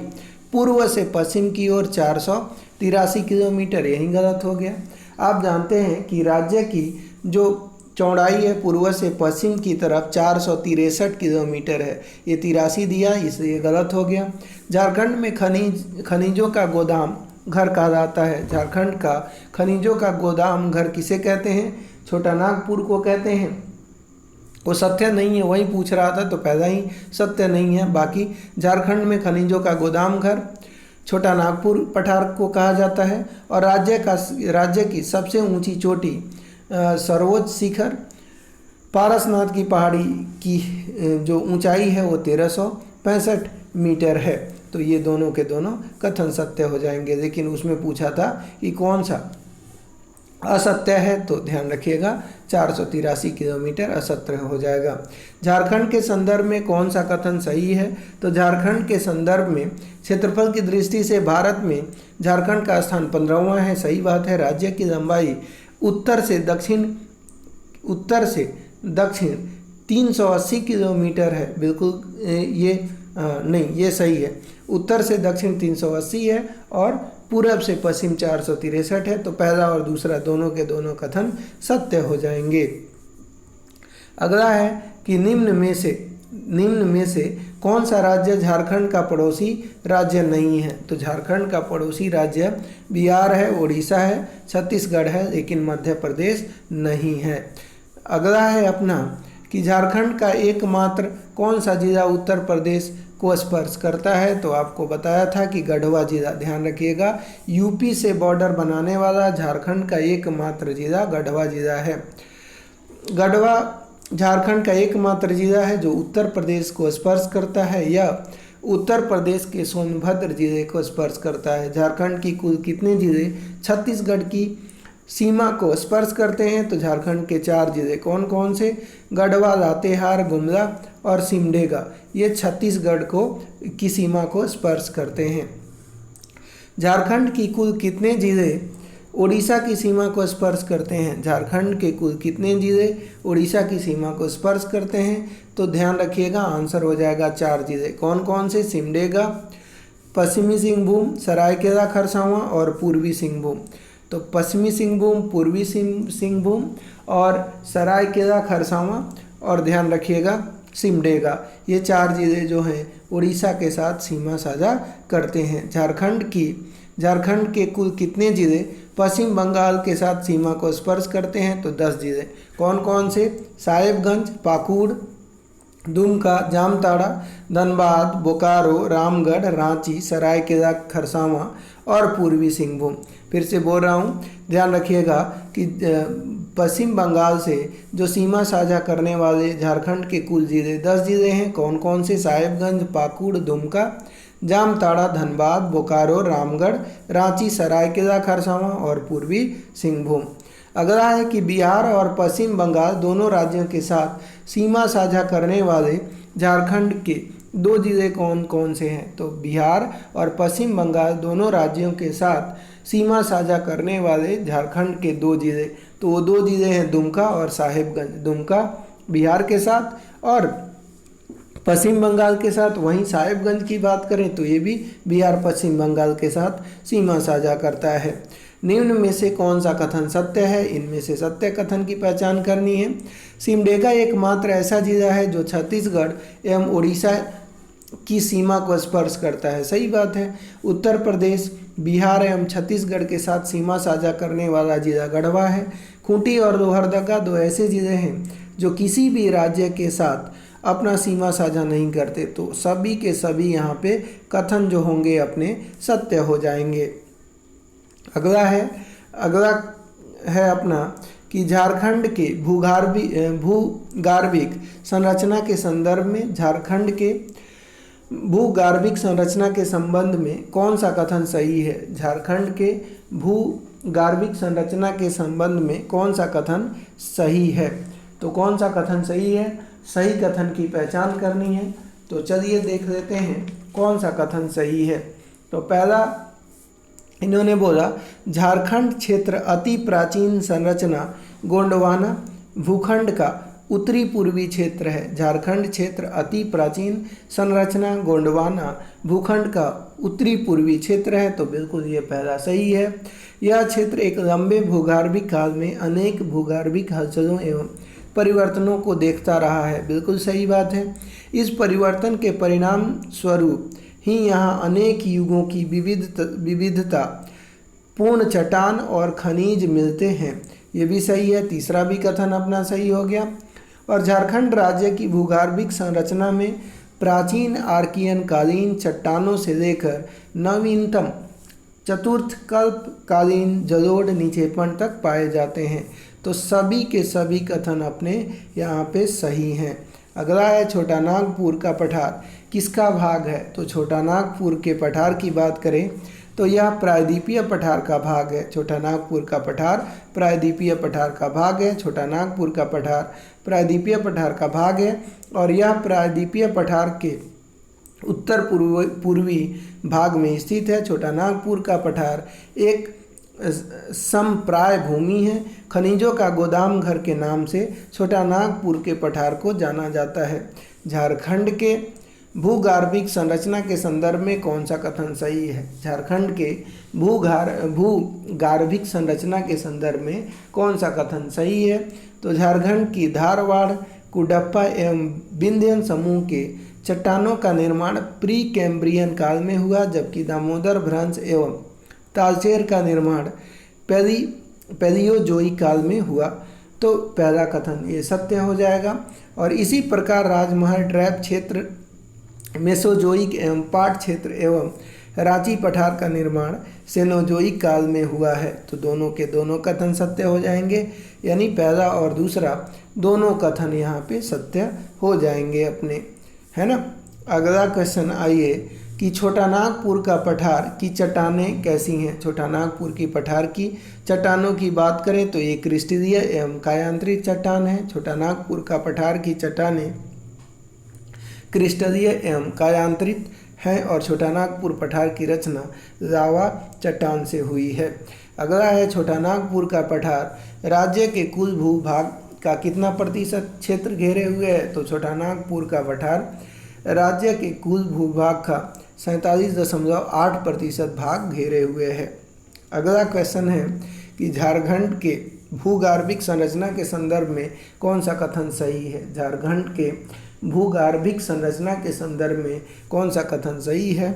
पूर्व से पश्चिम की ओर 483 किलोमीटर, यही गलत हो गया। आप जानते हैं कि राज्य की जो चौड़ाई है पूर्व से पश्चिम की तरफ 463 किलोमीटर है, ये 83 दिया, इसलिए गलत हो गया। झारखंड में खनिजों का गोदाम घर कहा जाता है। झारखंड का खनिजों का गोदाम घर किसे कहते हैं? छोटा नागपुर को कहते हैं। वो सत्य नहीं है, वही पूछ रहा था तो पहला ही सत्य नहीं है। बाकी झारखंड में खनिजों का गोदाम घर छोटा नागपुर पठार को कहा जाता है। और राज्य की सबसे ऊंची चोटी सर्वोच्च शिखर पारसनाथ की पहाड़ी की जो ऊंचाई है वो 1365 मीटर है। तो ये दोनों के दोनों कथन सत्य हो जाएंगे। लेकिन उसमें पूछा था कि कौन सा असत्य है, तो ध्यान रखिएगा 483 किलोमीटर असत्य हो जाएगा। झारखंड के संदर्भ में कौन सा कथन सही है? तो झारखंड के संदर्भ में क्षेत्रफल की दृष्टि से भारत में झारखंड का स्थान 15वां है, सही बात है। राज्य की लंबाई उत्तर से दक्षिण 380 किलोमीटर है, बिल्कुल ये नहीं, ये सही है। उत्तर से दक्षिण 380 है और पूरब से पश्चिम 463 है। तो पहला और दूसरा दोनों के दोनों कथन सत्य हो जाएंगे। अगला है कि निम्न में से कौन सा राज्य झारखंड का पड़ोसी राज्य नहीं है? तो झारखंड का पड़ोसी राज्य बिहार है, उड़ीसा है, छत्तीसगढ़ है, लेकिन मध्य प्रदेश नहीं है। अगला है अपना कि झारखंड का एकमात्र कौन सा जिला उत्तर प्रदेश को स्पर्श करता है? तो आपको बताया था कि गढ़वा जिला। ध्यान रखिएगा, यूपी से बॉर्डर बनाने वाला झारखंड का एकमात्र जिला गढ़वा जिला है। गढ़वा झारखंड का एकमात्र जिला है जो उत्तर प्रदेश को स्पर्श करता है या उत्तर प्रदेश के सोनभद्र जिले को स्पर्श करता है। झारखंड की कुल कितने जिले छत्तीसगढ़ की सीमा को स्पर्श करते हैं? तो झारखंड के 4 जिले कौन कौन से? गढ़वा, लातेहार, गुमला और सिमडेगा, ये छत्तीसगढ़ की सीमा को स्पर्श करते हैं। झारखंड की कुल कितने जिले उड़ीसा की सीमा को स्पर्श करते हैं? झारखंड के कुल कितने जिले उड़ीसा की सीमा को स्पर्श करते हैं? तो ध्यान रखिएगा, आंसर हो जाएगा 4 जिले। कौन कौन से? सिमडेगा, पश्चिमी सिंहभूम, सरायकेला खरसावां और पूर्वी सिंहभूम। तो पश्चिमी सिंहभूम, पूर्वी सिंहभूम और सरायकेला खरसावां और ध्यान रखिएगा सिमडेगा, ये 4 जिले जो हैं उड़ीसा के साथ सीमा साझा करते हैं। झारखंड के कुल कितने जिले पश्चिम बंगाल के साथ सीमा को स्पर्श करते हैं? तो 10 जिले। कौन कौन से? साहेबगंज, पाकुड़, दुमका, जामताड़ा, धनबाद, बोकारो, रामगढ़, रांची, सरायकेला खरसावां और पूर्वी सिंहभूम। फिर से बोल रहा हूँ, ध्यान रखिएगा कि पश्चिम बंगाल से जो सीमा साझा करने वाले झारखंड के कुल जिले 10 जिले हैं। कौन कौन से? साहेबगंज, पाकुड़, दुमका, जामताड़ा, धनबाद, बोकारो, रामगढ़, रांची, सरायकेला खरसावां और पूर्वी सिंहभूम। अगला है कि बिहार और पश्चिम बंगाल दोनों राज्यों के साथ सीमा साझा करने वाले झारखंड के 2 जिले कौन कौन से हैं? तो बिहार और पश्चिम बंगाल दोनों राज्यों के साथ सीमा साझा करने वाले झारखंड के 2 जिले, तो वो 2 जिले हैं दुमका और साहेबगंज। दुमका बिहार के साथ और पश्चिम बंगाल के साथ। वहीं साहेबगंज की बात करें तो ये भी बिहार पश्चिम बंगाल के साथ सीमा साझा करता है। निम्न में से कौन सा कथन सत्य है? इनमें से सत्य कथन की पहचान करनी है। सिमडेगा एकमात्र ऐसा जिला है जो छत्तीसगढ़ एवं उड़ीसा की सीमा को स्पर्श करता है, सही बात है। उत्तर प्रदेश, बिहार एवं छत्तीसगढ़ के साथ सीमा साझा करने वाला जिला गढ़वा है। खूंटी और लोहरदगा 2 ऐसे जिले हैं जो किसी भी राज्य के साथ अपना सीमा साझा नहीं करते, तो सभी के सभी यहाँ पे कथन जो होंगे अपने सत्य हो जाएंगे। अगला है अपना कि झारखंड के भूगार्भिक संरचना के संदर्भ में झारखंड के भूगार्भिक संरचना के संबंध में कौन सा कथन सही है? झारखंड के भूगार्भिक संरचना के संबंध में कौन सा कथन सही है? तो कौन सा कथन सही है? सही कथन की पहचान करनी है। तो चलिए देख लेते हैं कौन सा कथन सही है। तो पहला इन्होंने बोला झारखंड क्षेत्र अति प्राचीन संरचना गोंडवाना भूखंड का उत्तरी पूर्वी क्षेत्र है। झारखंड क्षेत्र अति प्राचीन संरचना गोंडवाना भूखंड का उत्तरी पूर्वी क्षेत्र है, तो बिल्कुल ये पहला सही है। यह क्षेत्र एक लंबे भूगर्भिक काल में अनेक भूगर्भिक हलचलों एवं परिवर्तनों को देखता रहा है, बिल्कुल सही बात है। इस परिवर्तन के परिणाम स्वरूप ही यहाँ अनेक युगों की विविधता पूर्ण चट्टान और खनिज मिलते हैं, ये भी सही है। तीसरा भी कथन अपना सही हो गया। और झारखंड राज्य की भूगर्भिक संरचना में प्राचीन आर्कियन कालीन चट्टानों से लेकर नवीनतम चतुर्थ कल्प कालीन जलोढ़ निक्षेपण तक पाए जाते हैं, तो सभी के सभी कथन अपने यहाँ पे सही हैं। अगला है छोटा नागपुर का पठार किसका भाग है, तो छोटा नागपुर के पठार की बात करें तो यह प्रायद्वीपीय पठार का भाग है। छोटा नागपुर का पठार प्रायद्वीपीय पठार का भाग है। छोटा नागपुर का पठार प्रायद्वीपीय पठार का भाग है और यह प्रायद्वीपीय पठार के उत्तर पूर्वी भाग में स्थित है। छोटा नागपुर का पठार एक समप्राय भूमि है। खनिजों का गोदाम घर के नाम से छोटा नागपुर के पठार को जाना जाता है। झारखंड के भूगर्भिक संरचना के संदर्भ में कौन सा कथन सही है? झारखंड के भूगर्भिक संरचना के संदर्भ में कौन सा कथन सही है? तो झारखंड की धारवाड़ कुडप्पा एवं विंध्यन समूह के चट्टानों का निर्माण प्री कैम्ब्रियन काल में हुआ, जबकि दामोदर भ्रंश एवं तालचेर का निर्माण पैलियोजोइक काल में हुआ। तो पहला कथन ये सत्य हो जाएगा। और इसी प्रकार राजमहल ट्रैप क्षेत्र मेसोजोइक एवं पाट क्षेत्र एवं रांची पठार का निर्माण सेनोजोइक काल में हुआ है, तो दोनों के दोनों कथन सत्य हो जाएंगे, यानी पहला और दूसरा दोनों कथन यहाँ पे सत्य हो जाएंगे अपने, है ना। अगला क्वेश्चन आइए कि छोटा नागपुर का पठार की चट्टानें कैसी हैं। छोटा नागपुर की पठार की चट्टानों की बात करें तो ये क्रिस्टलीय एवं कायांतरित चट्टान है। छोटा नागपुर का पठार की चट्टानें क्रिस्टलीय एवं कायांतरित है और छोटा नागपुर पठार की रचना लावा चट्टान से हुई है। अगला है छोटा नागपुर का पठार राज्य के कुल भूभाग का कितना प्रतिशत क्षेत्र घेरे हुए है? तो छोटा नागपुर का पठार राज्य के कुल भूभाग का 47.8% भाग घेरे हुए है। अगला क्वेश्चन है कि झारखंड के भूगर्भिक संरचना के संदर्भ में कौन सा कथन सही है? झारखंड के भूगर्भिक संरचना के संदर्भ में कौन सा कथन सही है?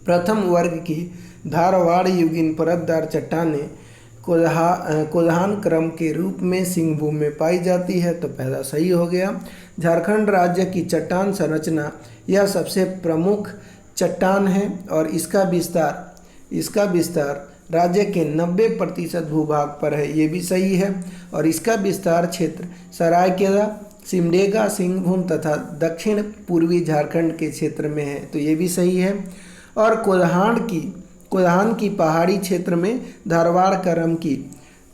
प्रथम वर्ग की धारवाड़ युगीन परतदार चट्टानें कोल्हान क्रम के रूप में सिंहभूम में पाई जाती है, तो पहला सही हो गया। झारखंड राज्य की चट्टान संरचना यह सबसे प्रमुख चट्टान है और इसका विस्तार राज्य के 90% भूभाग पर है, ये भी सही है। और इसका विस्तार क्षेत्र सरायकेला सिमडेगा सिंहभूम तथा दक्षिण पूर्वी झारखंड के क्षेत्र में है, तो ये भी सही है। और कोल्हान की पहाड़ी क्षेत्र में धारवाड़ क्रम की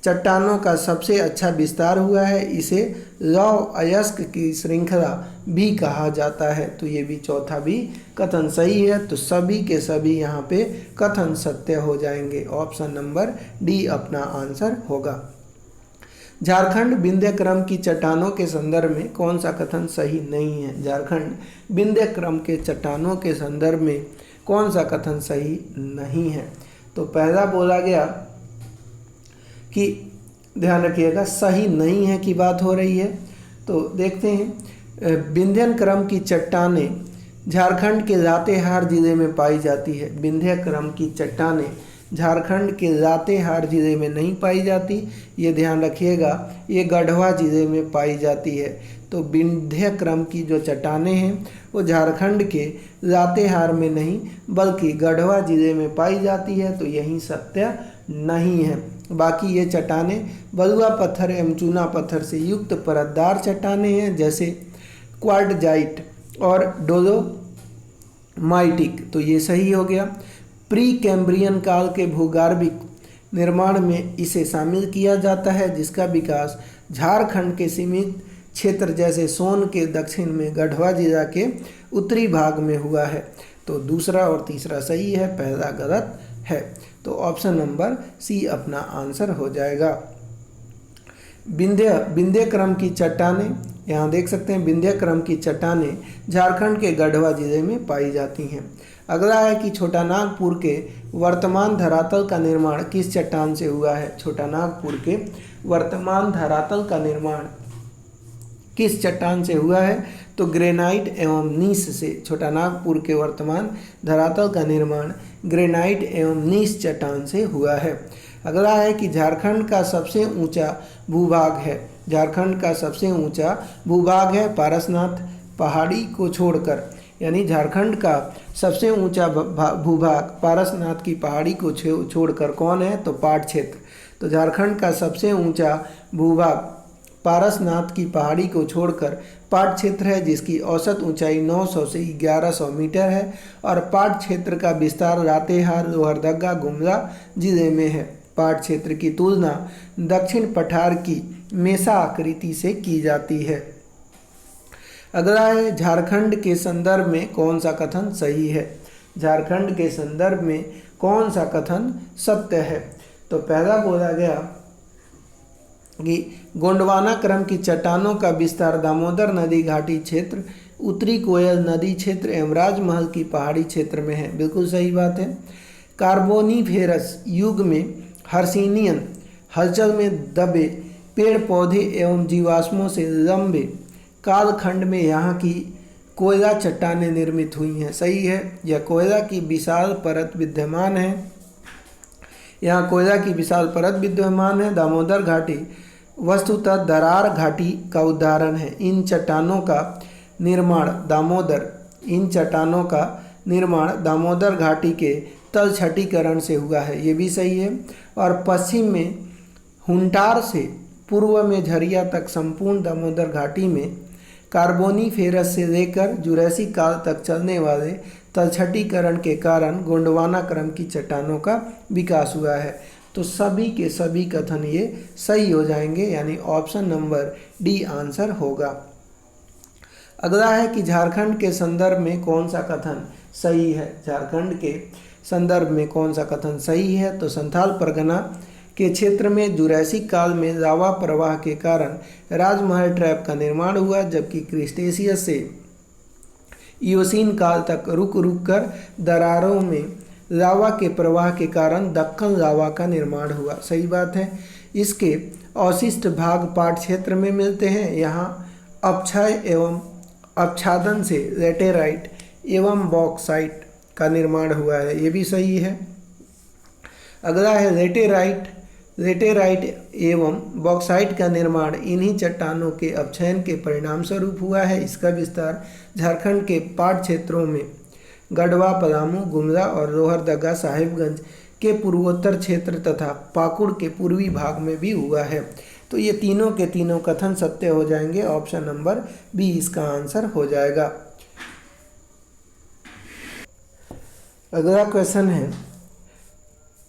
चट्टानों का सबसे अच्छा विस्तार हुआ है। इसे लौह अयस्क की श्रृंखला भी कहा जाता है, तो ये भी चौथा भी कथन सही है। तो सभी के सभी यहाँ पे कथन सत्य हो जाएंगे। ऑप्शन नंबर डी अपना आंसर होगा। झारखंड विंध्य क्रम की चट्टानों के संदर्भ में कौन सा कथन सही नहीं है? झारखंड विंध्य क्रम के चट्टानों के संदर्भ में कौन सा कथन सही नहीं है? तो पहला बोला गया कि ध्यान रखिएगा सही नहीं है की बात हो रही है। तो देखते हैं विंध्यन क्रम की चट्टानें झारखंड के लातेहार जिले में पाई जाती है। विंध्य क्रम की चट्टानें झारखंड के लातेहार जिले में नहीं पाई जाती, ये ध्यान रखिएगा, ये गढ़वा जिले में पाई जाती है। तो विंध्य क्रम की जो चट्टानें हैं वो झारखंड के लातेहार में नहीं बल्कि गढ़वा जिले में पाई जाती है, तो यही सत्य नहीं है। बाकी ये चट्टानें बलुआ पत्थर एवं चूना पत्थर से युक्त परतदार चट्टानें हैं, जैसे क्वार्टजाइट और डोलोमाइटिक, तो ये सही हो गया। प्री कैम्ब्रियन काल के भूगर्भिक निर्माण में इसे शामिल किया जाता है, जिसका विकास झारखंड के सीमित क्षेत्र जैसे सोन के दक्षिण में गढ़वा जिला के उत्तरी भाग में हुआ है। तो दूसरा और तीसरा सही है, पहला गलत है। तो ऑप्शन नंबर सी अपना आंसर हो जाएगा। विंध्य क्रम की चट्टानें, यहाँ देख सकते हैं विंध्य क्रम की चट्टानें झारखंड के गढ़वा जिले में पाई जाती हैं। अगला है कि छोटा नागपुर के वर्तमान धरातल का निर्माण किस चट्टान से हुआ है। छोटा नागपुर के वर्तमान धरातल का निर्माण किस चट्टान से हुआ है, तो ग्रेनाइट एवं नीस से। छोटा नागपुर के वर्तमान धरातल का निर्माण ग्रेनाइट एवं नीस चट्टान से हुआ है। अगला है कि झारखंड का सबसे ऊंचा भूभाग है। झारखंड का सबसे ऊंचा भूभाग है पारसनाथ पहाड़ी को छोड़कर, यानी झारखंड का सबसे ऊंचा भूभाग पारसनाथ की पहाड़ी को छोड़कर कौन है, तो पाट क्षेत्र। तो झारखंड का सबसे ऊंचा भूभाग पारसनाथ की पहाड़ी को छोड़कर पाट क्षेत्र है, जिसकी औसत ऊंचाई 900 से 1100 मीटर है और पाट क्षेत्र का विस्तार लातेहार, लोहरदगा, गुमला जिले में है। पाट क्षेत्र की तुलना दक्षिण पठार की मेसा आकृति से की जाती है। अगला है झारखंड के संदर्भ में कौन सा कथन सही है। झारखंड के संदर्भ में कौन सा कथन सत्य है, तो पहला बोला गया कि गोंडवाना क्रम की चट्टानों का विस्तार दामोदर नदी घाटी क्षेत्र, उत्तरी कोयल नदी क्षेत्र एवं राजमहल की पहाड़ी क्षेत्र में है। बिल्कुल सही बात है। कार्बोनिफेरस युग में हर्सिनियन हलचल में दबे पेड़ पौधे एवं जीवाश्मों से लंबे कालखंड में यहाँ की कोयला चट्टानें निर्मित हुई हैं। सही है, यह कोयला की विशाल परत विद्यमान है। यहाँ कोयला की विशाल परत विद्यमान है। दामोदर घाटी वस्तुतः दरार घाटी का उदाहरण है। इन चट्टानों का निर्माण दामोदर घाटी के तलछटीकरण से हुआ है, ये भी सही है। और पश्चिम में हुंटार से पूर्व में झरिया तक संपूर्ण दामोदर घाटी में कार्बोनिफेरस से लेकर जुरैसिक काल तक चलने वाले तलछटीकरण के कारण गोंडवाना क्रम की चट्टानों का विकास हुआ है। तो सभी के सभी कथन ये सही हो जाएंगे, यानी ऑप्शन नंबर डी आंसर होगा। अगला है कि झारखंड के संदर्भ में कौन सा कथन सही है। झारखंड के संदर्भ में कौन सा कथन सही है, तो संथाल परगना के क्षेत्र में जुरैसिक काल में लावा प्रवाह के कारण राजमहल ट्रैप का निर्माण हुआ, जबकि क्रिस्टेशियस से इयोसीन काल तक रुक कर दरारों में लावा के प्रवाह के कारण दक्कन लावा का निर्माण हुआ। सही बात है। इसके अवशिष्ट भाग पाट क्षेत्र में मिलते हैं। यहाँ अपक्षय एवं आच्छादन से लेटेराइट एवं बॉक्साइट का निर्माण हुआ है, ये भी सही है। अगला है लेटेराइट एवं बॉक्साइट का निर्माण इन्हीं चट्टानों के अपक्षयन के परिणाम स्वरूप हुआ है। इसका विस्तार झारखंड के पाट क्षेत्रों में गढ़वा, पलामू, गुमला और लोहरदगा साहिबगंज के पूर्वोत्तर क्षेत्र तथा पाकुड़ के पूर्वी भाग में भी हुआ है। तो ये तीनों के तीनों कथन सत्य हो जाएंगे। ऑप्शन नंबर बी इसका आंसर हो जाएगा। अगला क्वेश्चन है,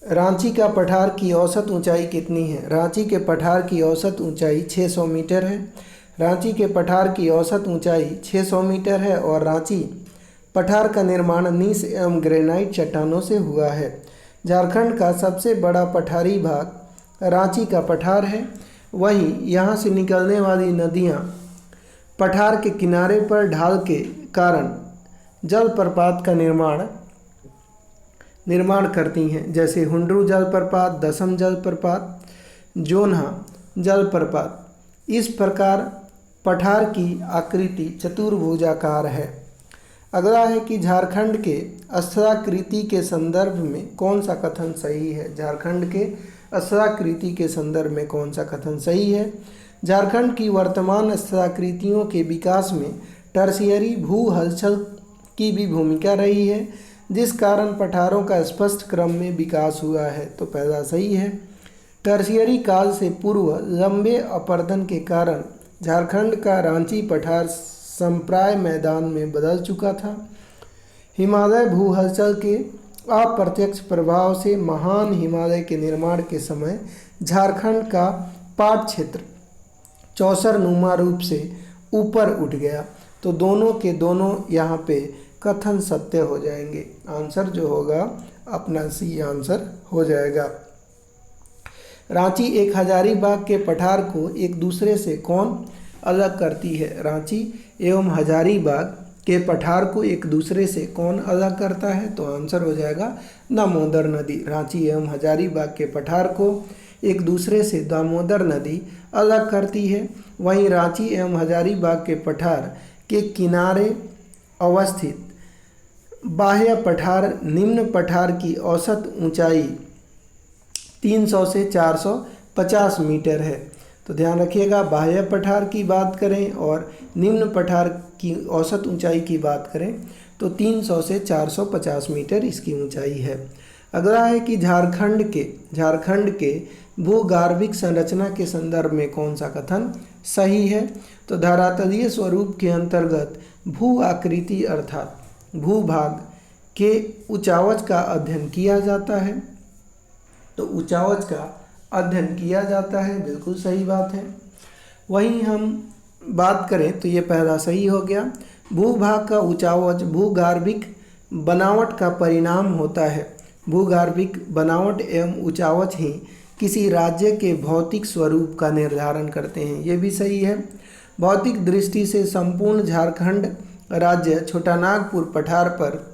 रांची का पठार की औसत ऊंचाई कितनी है। रांची के पठार की औसत ऊंचाई 600 मीटर है। रांची के पठार की औसत ऊंचाई 600 मीटर है और रांची पठार का निर्माण नीस एवं ग्रेनाइट चट्टानों से हुआ है। झारखंड का सबसे बड़ा पठारी भाग रांची का पठार है। वहीं यहाँ से निकलने वाली नदियाँ पठार के किनारे पर ढाल के कारण जलप्रपात का निर्माण करती हैं, जैसे हुंडरू जलप्रपात, दसम जलप्रपात, जोन्हा जलप्रपात। इस प्रकार पठार की आकृति चतुर्भुजाकार है। अगला है कि झारखंड के स्थलाकृति के संदर्भ में कौन सा कथन सही है। झारखंड के स्थलाकृति के संदर्भ में कौन सा कथन सही है। झारखंड की वर्तमान स्थलाकृतियों के विकास में टर्शियरी भू हलचल की भी भूमिका रही है, जिस कारण पठारों का स्पष्ट क्रम में विकास हुआ है। तो पहला सही है। टर्शियरी काल से पूर्व लंबे अपर्दन के कारण झारखंड का रांची पठार संप्राय मैदान में बदल चुका था। हिमालय भू हलचल के अप्रत्यक्ष प्रभाव से महान हिमालय के निर्माण के समय झारखंड का पाट क्षेत्र चौसर नुमा रूप से ऊपर उठ गया। तो दोनों के दोनों यहाँ पे कथन सत्य हो जाएंगे। आंसर जो होगा अपना सी आंसर हो जाएगा। रांची एक हजारीबाग के पठार को एक दूसरे से कौन अलग करती है? रांची एवं हजारीबाग के पठार को एक दूसरे से कौन अलग करता है? तो आंसर हो जाएगा दामोदर नदी। रांची एवं हजारीबाग के पठार को एक दूसरे से दामोदर नदी अलग करती है। वहीं रांची एवं हजारीबाग के पठार के किनारे अवस्थित बाह्य पठार निम्न पठार की औसत ऊंचाई 300 से 450 मीटर है। तो ध्यान रखिएगा, बाह्य पठार की बात करें और निम्न पठार की औसत ऊंचाई की बात करें तो 300 से 450 मीटर इसकी ऊंचाई है। अगला है कि झारखंड के भूगार्भिक संरचना के संदर्भ में कौन सा कथन सही है? तो धरातलीय स्वरूप के अंतर्गत भू आकृति अर्थात भूभाग के उचावच का अध्ययन किया जाता है। तो उचावच का अध्ययन किया जाता है, बिल्कुल सही बात है। वहीं हम बात करें तो ये पहला सही हो गया। भूभाग का उचावच भूगार्भिक बनावट का परिणाम होता है। भूगार्भिक बनावट एवं उचावच ही किसी राज्य के भौतिक स्वरूप का निर्धारण करते हैं, ये भी सही है। भौतिक दृष्टि से संपूर्ण झारखंड राज्य छोटानागपुर पठार पर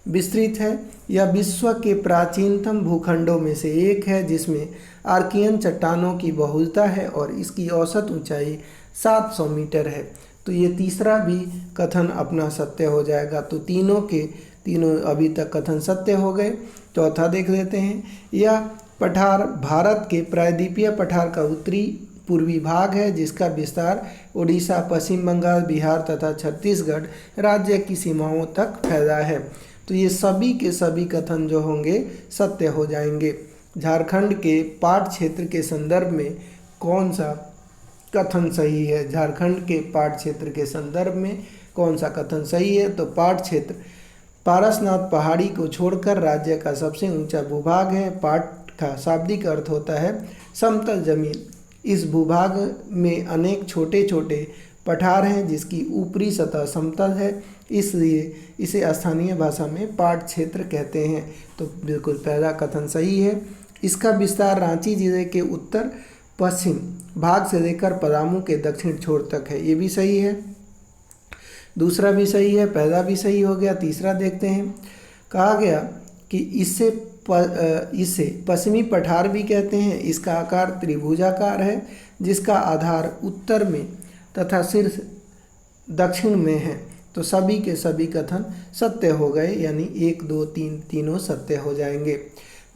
विस्तृत है। यह विश्व के प्राचीनतम भूखंडों में से एक है जिसमें आर्कियन चट्टानों की बहुलता है और इसकी औसत ऊंचाई 700 मीटर है। तो ये तीसरा भी कथन अपना सत्य हो जाएगा। तो तीनों के तीनों अभी तक कथन सत्य हो गए। चौथा देख लेते हैं। यह पठार भारत के प्रायद्वीपीय पठार का उत्तरी पूर्वी भाग है जिसका विस्तार उड़ीसा, पश्चिम बंगाल, बिहार तथा छत्तीसगढ़ राज्य की सीमाओं तक फैला है। तो ये सभी के सभी कथन जो होंगे सत्य हो जाएंगे। झारखंड के पाट क्षेत्र के संदर्भ में कौन सा कथन सही है? झारखंड के पाट क्षेत्र के संदर्भ में कौन सा कथन सही है? तो पाट क्षेत्र पारसनाथ पहाड़ी को छोड़कर राज्य का सबसे ऊंचा भूभाग है। पाट का शाब्दिक अर्थ होता है समतल जमीन। इस भूभाग में अनेक छोटे छोटे पठार हैं जिसकी ऊपरी सतह समतल है, इसलिए इसे स्थानीय भाषा में पाट क्षेत्र कहते हैं। तो बिल्कुल पहला कथन सही है। इसका विस्तार रांची जिले के उत्तर पश्चिम भाग से लेकर पलामू के दक्षिण छोर तक है, ये भी सही है। दूसरा भी सही है, पहला भी सही हो गया। तीसरा देखते हैं। कहा गया कि इसे पश्चिमी पठार भी कहते हैं। इसका आकार त्रिभुजाकार है जिसका आधार उत्तर में तथा शीर्ष दक्षिण में है। तो सभी के सभी कथन सत्य हो गए, यानी 1, 2, 3 तीनों सत्य हो जाएंगे।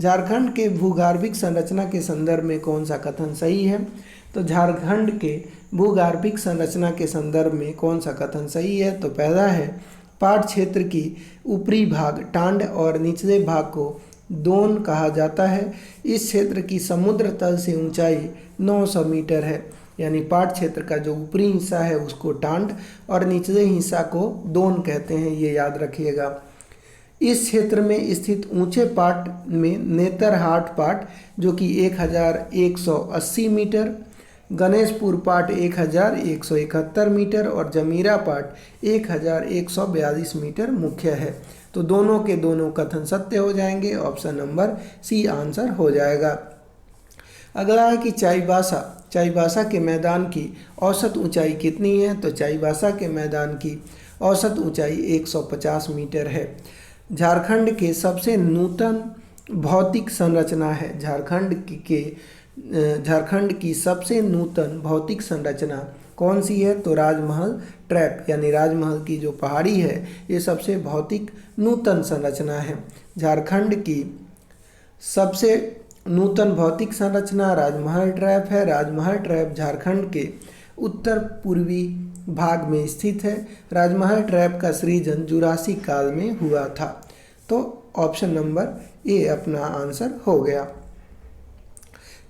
झारखंड के भूगार्भिक संरचना के संदर्भ में कौन सा कथन सही है? तो झारखंड के भूगार्भिक संरचना के संदर्भ में कौन सा कथन सही है? तो पहला है पाट क्षेत्र की ऊपरी भाग टांड और निचले भाग को दोन कहा जाता है। इस क्षेत्र की समुद्र तल से ऊंचाई 900 मीटर है, यानी पाट क्षेत्र का जो ऊपरी हिस्सा है उसको टांड और निचले हिस्सा को दोन कहते हैं, ये याद रखिएगा। इस क्षेत्र में स्थित ऊंचे पाट में नेतरहाट पाट जो कि 1180 मीटर, गणेशपुर पाट 1171 मीटर और जमीरा पाट 1142 मीटर मुख्य है। तो दोनों के दोनों कथन सत्य हो जाएंगे। ऑप्शन नंबर सी आंसर हो जाएगा। अगला है कि चाईबासा के मैदान की औसत ऊंचाई कितनी है? तो चाईबासा के मैदान की औसत ऊंचाई 150 मीटर है। झारखंड के सबसे नूतन भौतिक संरचना है। झारखंड की सबसे नूतन भौतिक संरचना कौन सी है? तो राजमहल ट्रैप, यानी राजमहल की जो पहाड़ी है ये सबसे भौतिक नूतन संरचना है। झारखंड की सबसे नूतन भौतिक संरचना राजमहल ट्रैप है। राजमहल ट्रैप झारखंड के उत्तर पूर्वी भाग में स्थित है। राजमहल ट्रैप का सृजन जुरासिक काल में हुआ था। तो ऑप्शन नंबर ए अपना आंसर हो गया।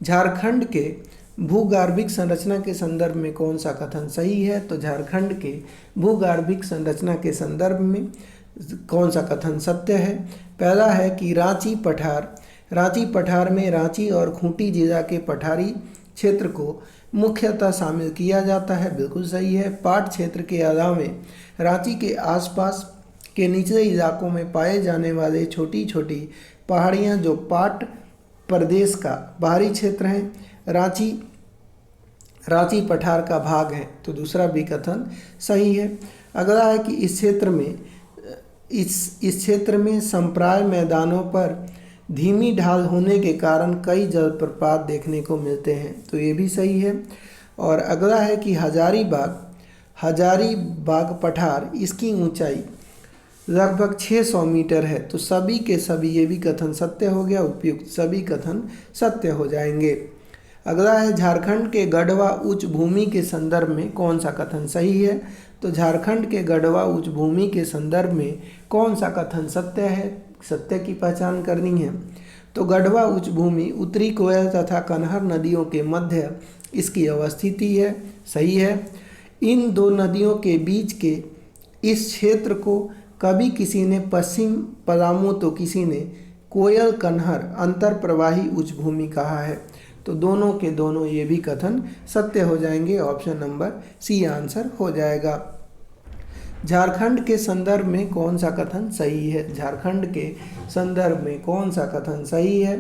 झारखंड के भूगार्भिक संरचना के संदर्भ में कौन सा कथन सही है? तो झारखंड के भूगार्भिक संरचना के संदर्भ में कौन सा कथन सत्य है? पहला है कि रांची पठार में रांची और खूंटी जिला के पठारी क्षेत्र को मुख्यतः शामिल किया जाता है, बिल्कुल सही है। पाट क्षेत्र के अलावा रांची के आसपास के निचले इलाकों में पाए जाने वाले छोटी छोटी पहाड़ियाँ जो पाट प्रदेश का बाहरी क्षेत्र है। रांची पठार का भाग है, तो दूसरा भी कथन सही है। अगला है कि इस क्षेत्र में संप्राय मैदानों पर धीमी ढाल होने के कारण कई जलप्रपात देखने को मिलते हैं, तो ये भी सही है। और अगला है कि हजारीबाग पठार, इसकी ऊंचाई लगभग 600 मीटर है, तो सभी के सभी ये भी कथन सत्य हो गया, उपयुक्त सभी कथन सत्य हो जाएंगे। अगला है झारखंड के गढ़वा उच्च भूमि के संदर्भ में कौन सा कथन सही है, तो झारखंड के गढ़वा उच्च भूमि के संदर्भ में कौन सा कथन सत्य है, सत्य की पहचान करनी है। तो गढ़वा उच्च भूमि उत्तरी कोयल तथा कनहर नदियों के मध्य इसकी अवस्थिति है, सही है। इन दो नदियों के बीच के इस क्षेत्र को कभी किसी ने पश्चिम पलामू तो किसी ने कोयल कनहर अंतर प्रवाही उच्च भूमि कहा है, तो दोनों के दोनों ये भी कथन सत्य हो जाएंगे। ऑप्शन नंबर सी आंसर हो जाएगा। झारखंड के संदर्भ में कौन सा कथन सही है, झारखंड के संदर्भ में कौन सा कथन सही है,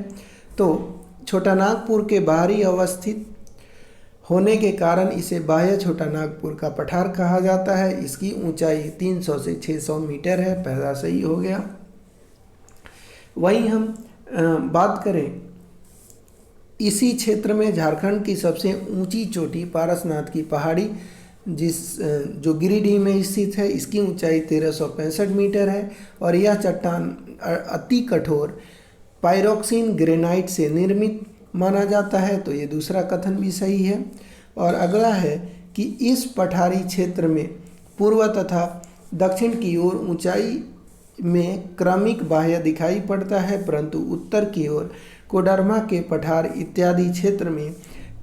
तो छोटा नागपुर के बाहरी अवस्थित होने के कारण इसे बाह्य छोटा नागपुर का पठार कहा जाता है। इसकी ऊंचाई 300 से 600 मीटर है, पहला सही हो गया। वहीं हम बात करें इसी क्षेत्र में झारखंड की सबसे ऊंची चोटी पारसनाथ की पहाड़ी जो गिरिडीह में स्थित है, इसकी ऊंचाई 1365 मीटर है और यह चट्टान अति कठोर पायरोक्सिन ग्रेनाइट से निर्मित माना जाता है, तो ये दूसरा कथन भी सही है। और अगला है कि इस पठारी क्षेत्र में पूर्व तथा दक्षिण की ओर ऊंचाई में क्रमिक बाह्य दिखाई पड़ता है, परंतु उत्तर की ओर कोडरमा के पठार इत्यादि क्षेत्र में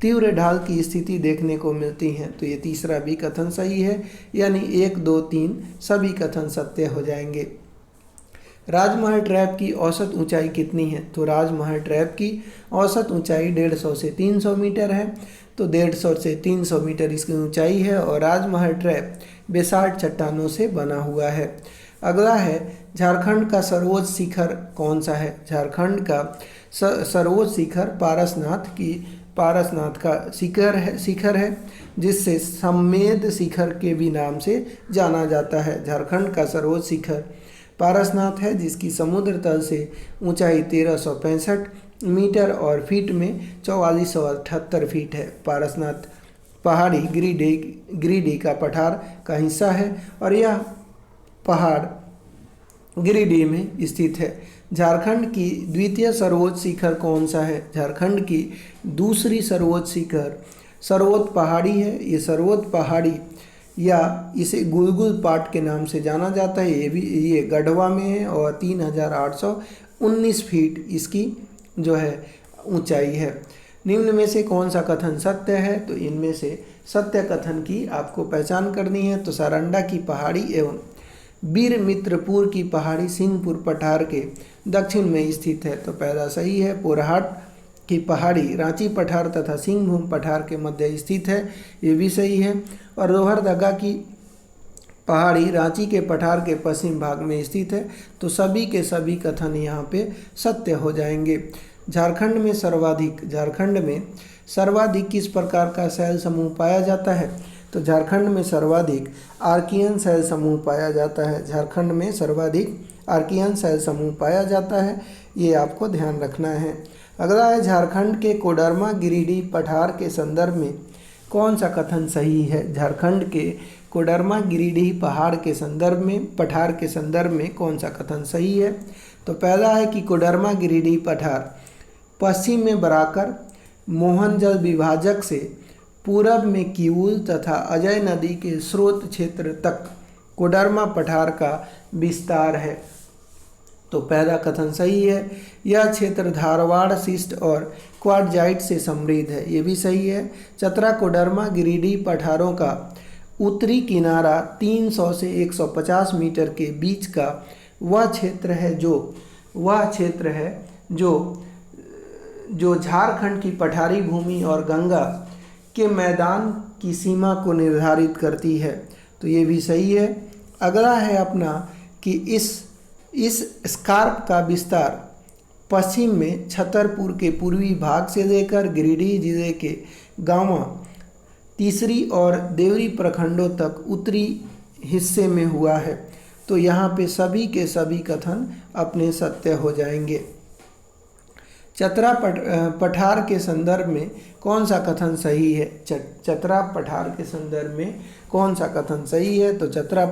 तीव्र ढाल की स्थिति देखने को मिलती है, तो ये तीसरा भी कथन सही है। यानी 1, 2, 3 सभी कथन सत्य हो जाएंगे। राजमहल ट्रैप की औसत ऊंचाई कितनी है, तो राजमहल ट्रैप की औसत ऊंचाई 150 से 300 मीटर है, तो 150 से 300 मीटर इसकी ऊंचाई है और राजमहल ट्रैप बेसाल्ट चट्टानों से बना हुआ है। अगला है झारखंड का सर्वोच्च शिखर कौन सा है, झारखंड का सर्वोच्च शिखर पारसनाथ का शिखर है जिससे सम्मेद शिखर के भी नाम से जाना जाता है। झारखंड का सर्वोच्च शिखर पारसनाथ है जिसकी समुद्र तल से ऊंचाई 1365 मीटर और फीट में 4478 फीट है। पारसनाथ पहाड़ी गिरिडीह का पठार का हिस्सा है और यह पहाड़ गिरिडीह में स्थित है। झारखंड की द्वितीय सर्वोच्च शिखर कौन सा है, झारखंड की दूसरी सर्वोच्च शिखर सर्वोत्त पहाड़ी है। ये सर्वोत्त पहाड़ी या इसे गुलगुल पाट के नाम से जाना जाता है, ये गढ़वा में है और 3819 फीट इसकी जो है ऊंचाई है। निम्न में से कौन सा कथन सत्य है, तो इनमें से सत्य कथन की आपको पहचान करनी है। तो सारंडा की पहाड़ी एवं बीरमित्रपुर की पहाड़ी सिंहपुर पठार के दक्षिण में स्थित है, तो पहला सही है। पोरहाट की पहाड़ी रांची पठार तथा सिंहभूम पठार के मध्य स्थित है, ये भी सही है। और लोहरदगा की पहाड़ी रांची के पठार के पश्चिम भाग में स्थित है, तो सभी के सभी कथन यहाँ पे सत्य हो जाएंगे। झारखंड में सर्वाधिक किस प्रकार का शैल समूह पाया जाता है, तो झारखंड में सर्वाधिक आर्कियन शैल समूह पाया जाता है। झारखंड में सर्वाधिक आर्कियन शैल समूह पाया जाता है, ये आपको ध्यान रखना है। अगला है झारखंड के कोडरमा गिरिडीह पठार के संदर्भ में कौन सा कथन सही है, झारखंड के कोडरमा गिरिडीह पठार के संदर्भ में कौन सा कथन सही है। तो पहला है कि कोडरमा गिरिडीह पठार पश्चिम में बराकर मोहनजल विभाजक से पूरब में किऊल तथा अजय नदी के स्रोत क्षेत्र तक कोडरमा पठार का विस्तार है, तो पहला कथन सही है। यह क्षेत्र धारवाड़ शिस्ट और क्वार्टजाइट से समृद्ध है, ये भी सही है। चतरा कोडरमा गिरिडीह पठारों का उत्तरी किनारा 300 से 150 मीटर के बीच का वह क्षेत्र है जो झारखंड की पठारी भूमि और गंगा के मैदान की सीमा को निर्धारित करती है, तो ये भी सही है। अगला है अपना कि इस स्कार्प का विस्तार पश्चिम में छतरपुर के पूर्वी भाग से लेकर गिरिडीह जिले के गांवा तीसरी और देवरी प्रखंडों तक उत्तरी हिस्से में हुआ है। तो यहाँ पे सभी के सभी कथन अपने सत्य हो जाएंगे। चतरा पठार के संदर्भ में कौन सा कथन सही है? चतरा पठार के संदर्भ में कौन सा कथन सही है? तो चतरा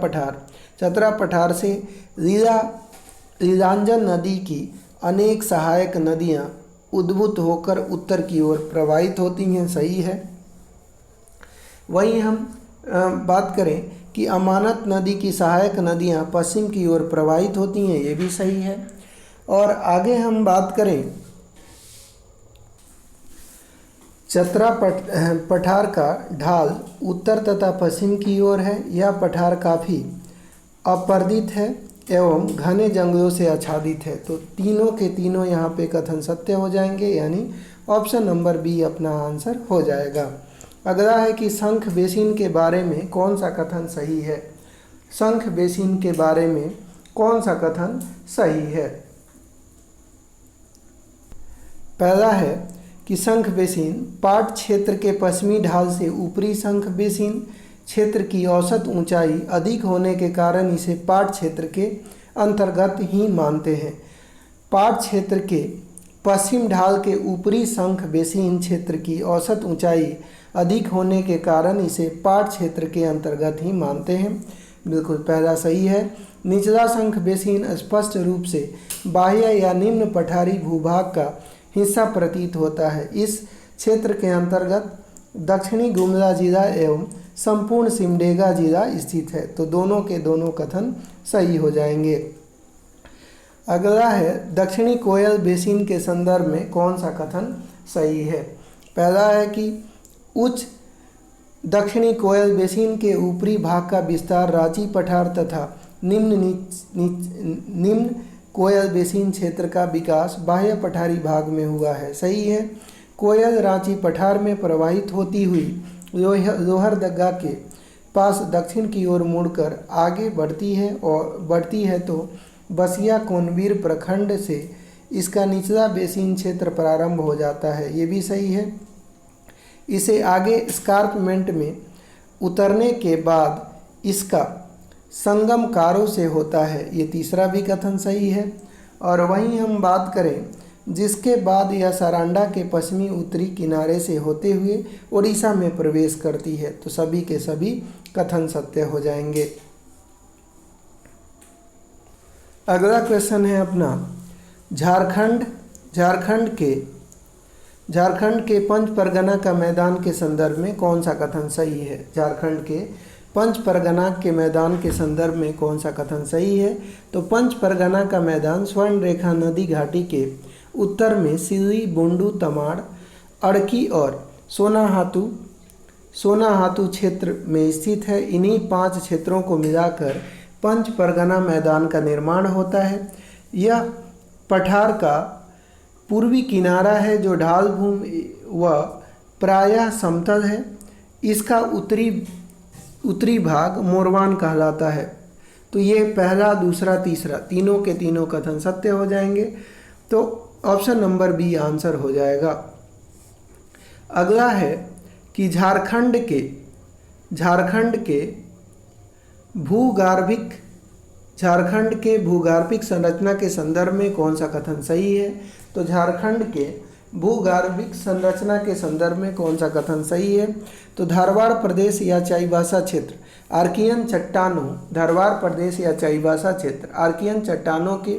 पठार से लीलांजन नदी की अनेक सहायक नदियाँ उद्भूत होकर उत्तर की ओर प्रवाहित होती हैं, सही है। वहीं हम बात करें कि अमानत नदी की सहायक नदियाँ पश्चिम की ओर प्रवाहित होती हैं, ये भी सही है। और आगे हम बात करें चतरा पठार का ढाल उत्तर तथा पश्चिम की ओर है। यह पठार काफ़ी अपर्दित है एवं घने जंगलों से आच्छादित है। तो तीनों के तीनों यहाँ पे कथन सत्य हो जाएंगे, यानी ऑप्शन नंबर बी अपना आंसर हो जाएगा। अगला है कि शंख बेसिन के बारे में कौन सा कथन सही है? शंख बेसिन के बारे में कौन सा कथन सही है? पहला है कि शंख बेसिन पाट क्षेत्र के पश्चिमी ढाल से ऊपरी शंख बेसिन क्षेत्र की औसत ऊंचाई अधिक होने के कारण इसे पाट क्षेत्र के अंतर्गत ही मानते हैं। पाट क्षेत्र के पश्चिम ढाल के ऊपरी शंख बेसिन क्षेत्र की औसत ऊंचाई अधिक होने के कारण इसे पाट क्षेत्र के अंतर्गत ही मानते हैं। बिल्कुल पहला सही है। निचला शंख बेसिन स्पष्ट रूप से बाह्य या निम्न पठारी भूभाग का हिस्सा प्रतीत होता है। इस क्षेत्र के अंतर्गत दक्षिणी गुमला जिला एवं संपूर्ण सिमडेगा जिला स्थित है। तो दोनों के दोनों कथन सही हो जाएंगे। अगला है दक्षिणी कोयल बेसिन के संदर्भ में कौन सा कथन सही है? पहला है कि उच्च दक्षिणी कोयल बेसिन के ऊपरी भाग का विस्तार रांची पठार तथा निम्न कोयल बेसिन क्षेत्र का विकास बाह्य पठारी भाग में हुआ है, सही है। कोयल रांची पठार में प्रवाहित होती हुई लोहरदगा के पास दक्षिण की ओर मुड़कर आगे बढ़ती है तो बसिया कोनवीर प्रखंड से इसका निचला बेसिन क्षेत्र प्रारंभ हो जाता है, ये भी सही है। इसे आगे एस्कार्पमेंट में उतरने के बाद इसका संगम कारों से होता है, ये तीसरा भी कथन सही है। और वहीं हम बात करें जिसके बाद यह सरांडा के पश्चिमी उत्तरी किनारे से होते हुए उड़ीसा में प्रवेश करती है, तो सभी के सभी कथन सत्य हो जाएंगे। अगला क्वेश्चन है अपना झारखंड के पंच परगना का मैदान के संदर्भ में कौन सा कथन सही है? झारखंड के पंच परगना के मैदान के संदर्भ में कौन सा कथन सही है? तो पंच परगना का मैदान स्वर्ण रेखा नदी घाटी के उत्तर में सिल्ली, बुंडू, तमाड़, अड़की और सोनाहातू क्षेत्र में स्थित है। इन्हीं 5 क्षेत्रों को मिलाकर पंच परगना मैदान का निर्माण होता है। यह पठार का पूर्वी किनारा है जो ढाल भूमि व प्रायः समतल है। इसका उत्तरी भाग मोरवान कहलाता है। तो ये पहला, दूसरा, तीसरा तीनों के तीनों कथन सत्य हो जाएंगे। तो ऑप्शन नंबर बी आंसर हो जाएगा। अगला है कि झारखंड के भूगार्भिक संरचना के संदर्भ में कौन सा कथन सही है? तो झारखंड के भूगार्भिक संरचना के संदर्भ में कौन सा कथन सही है? तो धारवाड़ प्रदेश या चाईबासा क्षेत्र आर्कियन चट्टानों के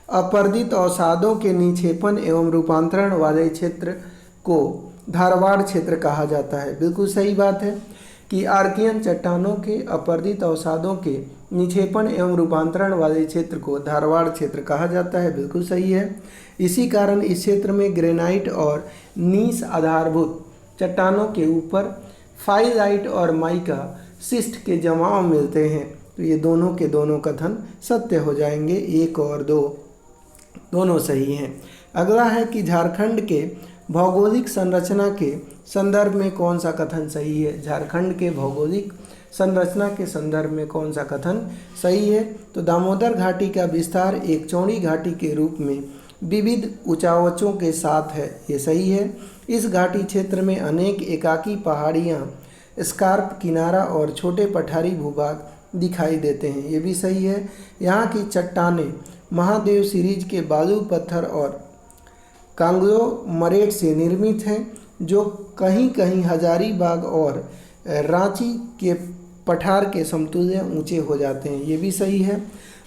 अपर्दित अवसादों के निक्षेपण एवं रूपांतरण वाले क्षेत्र को धारवाड़ क्षेत्र कहा जाता है। बिल्कुल सही बात है कि आर्कियन चट्टानों के अपर्दित अवसादों के निक्षेपण एवं रूपांतरण वाले क्षेत्र को धारवाड़ क्षेत्र कहा जाता है। बिल्कुल सही है। इसी कारण इस क्षेत्र में ग्रेनाइट और नीस आधारभूत चट्टानों के ऊपर फाइलाइट और माइका शिस्ट के जमाव मिलते हैं। तो ये दोनों के दोनों कथन सत्य हो जाएंगे। 1 और 2 दोनों सही हैं। अगला है कि झारखंड के भौगोलिक संरचना के संदर्भ में कौन सा कथन सही है? झारखंड के भौगोलिक संरचना के संदर्भ में कौन सा कथन सही है? तो दामोदर घाटी का विस्तार एक चौड़ी घाटी के रूप में विविध ऊंचाइयों के साथ है, ये सही है। इस घाटी क्षेत्र में अनेक एकाकी पहाड़ियाँ, स्कार्प किनारा और छोटे पठारी भूभाग दिखाई देते हैं, ये भी सही है। यहाँ की चट्टानें महादेव सीरीज के बालू पत्थर और कांग्लोमरेट से निर्मित हैं, जो कहीं कहीं हजारीबाग और रांची के पठार के समतुल्य ऊंचे हो जाते हैं, ये भी सही है।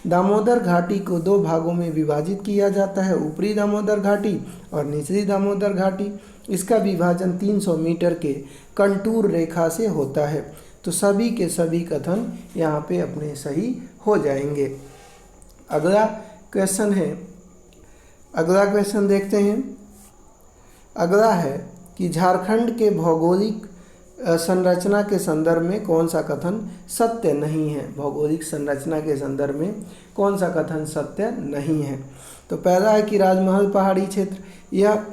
दामोदर घाटी को दो भागों में विभाजित किया जाता है, ऊपरी दामोदर घाटी और निचली दामोदर घाटी। इसका विभाजन 300 मीटर के कंटूर रेखा से होता है। तो सभी के सभी कथन यहाँ पे अपने सही हो जाएंगे। अगला क्वेश्चन देखते हैं। अगला है कि झारखंड के भौगोलिक संरचना के संदर्भ में कौन सा कथन सत्य नहीं है। भौगोलिक संरचना के संदर्भ में कौन सा कथन सत्य नहीं है। तो पहला है कि राजमहल पहाड़ी क्षेत्र, यह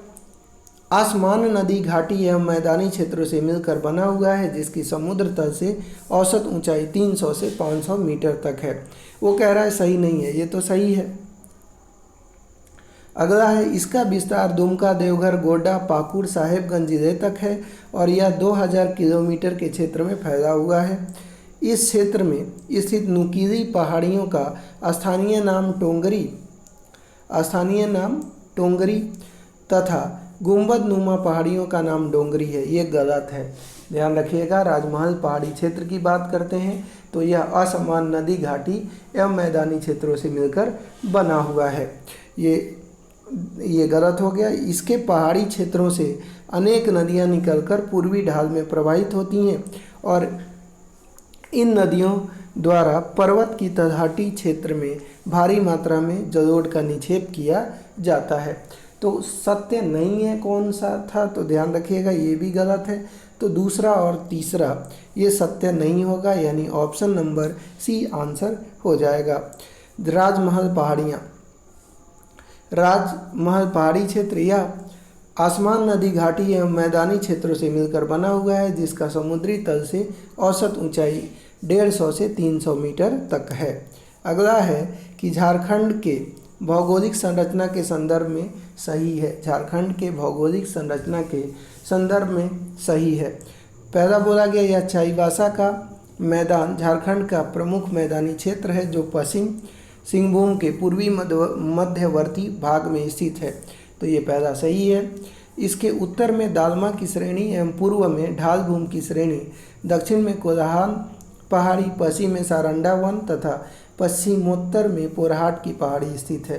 आसमान नदी घाटी एवं मैदानी क्षेत्रों से मिलकर बना हुआ है, जिसकी समुद्र तल से औसत ऊंचाई 300 से 500 मीटर तक है। वो कह रहा है सही नहीं है, ये तो सही है। अगला है इसका विस्तार दुमका, देवघर, गोड्डा, पाकुड़, साहेबगंज जिले तक है और यह 2000 किलोमीटर के क्षेत्र में फैला हुआ है। इस क्षेत्र में स्थित नुकीली पहाड़ियों का स्थानीय नाम टोंगरी तथा गुंबद नुमा पहाड़ियों का नाम डोंगरी है, ये गलत है। ध्यान रखिएगा, राजमहल पहाड़ी क्षेत्र की बात करते हैं तो यह असमान नदी घाटी एवं मैदानी क्षेत्रों से मिलकर बना हुआ है, ये गलत हो गया। इसके पहाड़ी क्षेत्रों से अनेक नदियां निकलकर पूर्वी ढाल में प्रवाहित होती हैं और इन नदियों द्वारा पर्वत की तलहटी क्षेत्र में भारी मात्रा में जलोढ़ का निक्षेप किया जाता है। तो सत्य नहीं है कौन सा था, तो ध्यान रखिएगा ये भी गलत है। तो दूसरा और तीसरा ये सत्य नहीं होगा, यानी ऑप्शन नंबर सी आंसर हो जाएगा। राजमहल पहाड़ी क्षेत्र यह आसमान नदी घाटी एवं मैदानी क्षेत्रों से मिलकर बना हुआ है, जिसका समुद्री तल से औसत ऊंचाई 150 से 300 मीटर तक है। अगला है कि झारखंड के भौगोलिक संरचना के संदर्भ में सही है। झारखंड के भौगोलिक संरचना के संदर्भ में सही है। पहला बोला गया यह चाईबासा का मैदान झारखंड का प्रमुख मैदानी क्षेत्र है, जो पश्चिम सिंहभूम के पूर्वी मध्यवर्ती भाग में स्थित है, तो ये पहला सही है। इसके उत्तर में दालमा की श्रेणी एवं पूर्व में ढाल भूम की श्रेणी, दक्षिण में कोल्हान पहाड़ी, पश्चिम में सारंडा वन तथा पश्चिमोत्तर में पोरहाट की पहाड़ी स्थित है।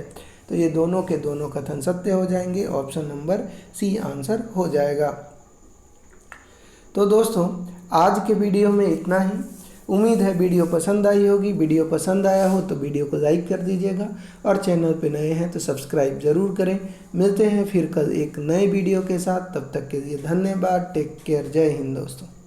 तो ये दोनों के दोनों कथन सत्य हो जाएंगे, ऑप्शन नंबर सी आंसर हो जाएगा। तो दोस्तों आज के वीडियो में इतना ही। उम्मीद है वीडियो पसंद आई होगी। वीडियो पसंद आया हो तो वीडियो को लाइक कर दीजिएगा और चैनल पे नए हैं तो सब्सक्राइब ज़रूर करें। मिलते हैं फिर कल एक नए वीडियो के साथ, तब तक के लिए धन्यवाद। टेक केयर, जय हिंद दोस्तों।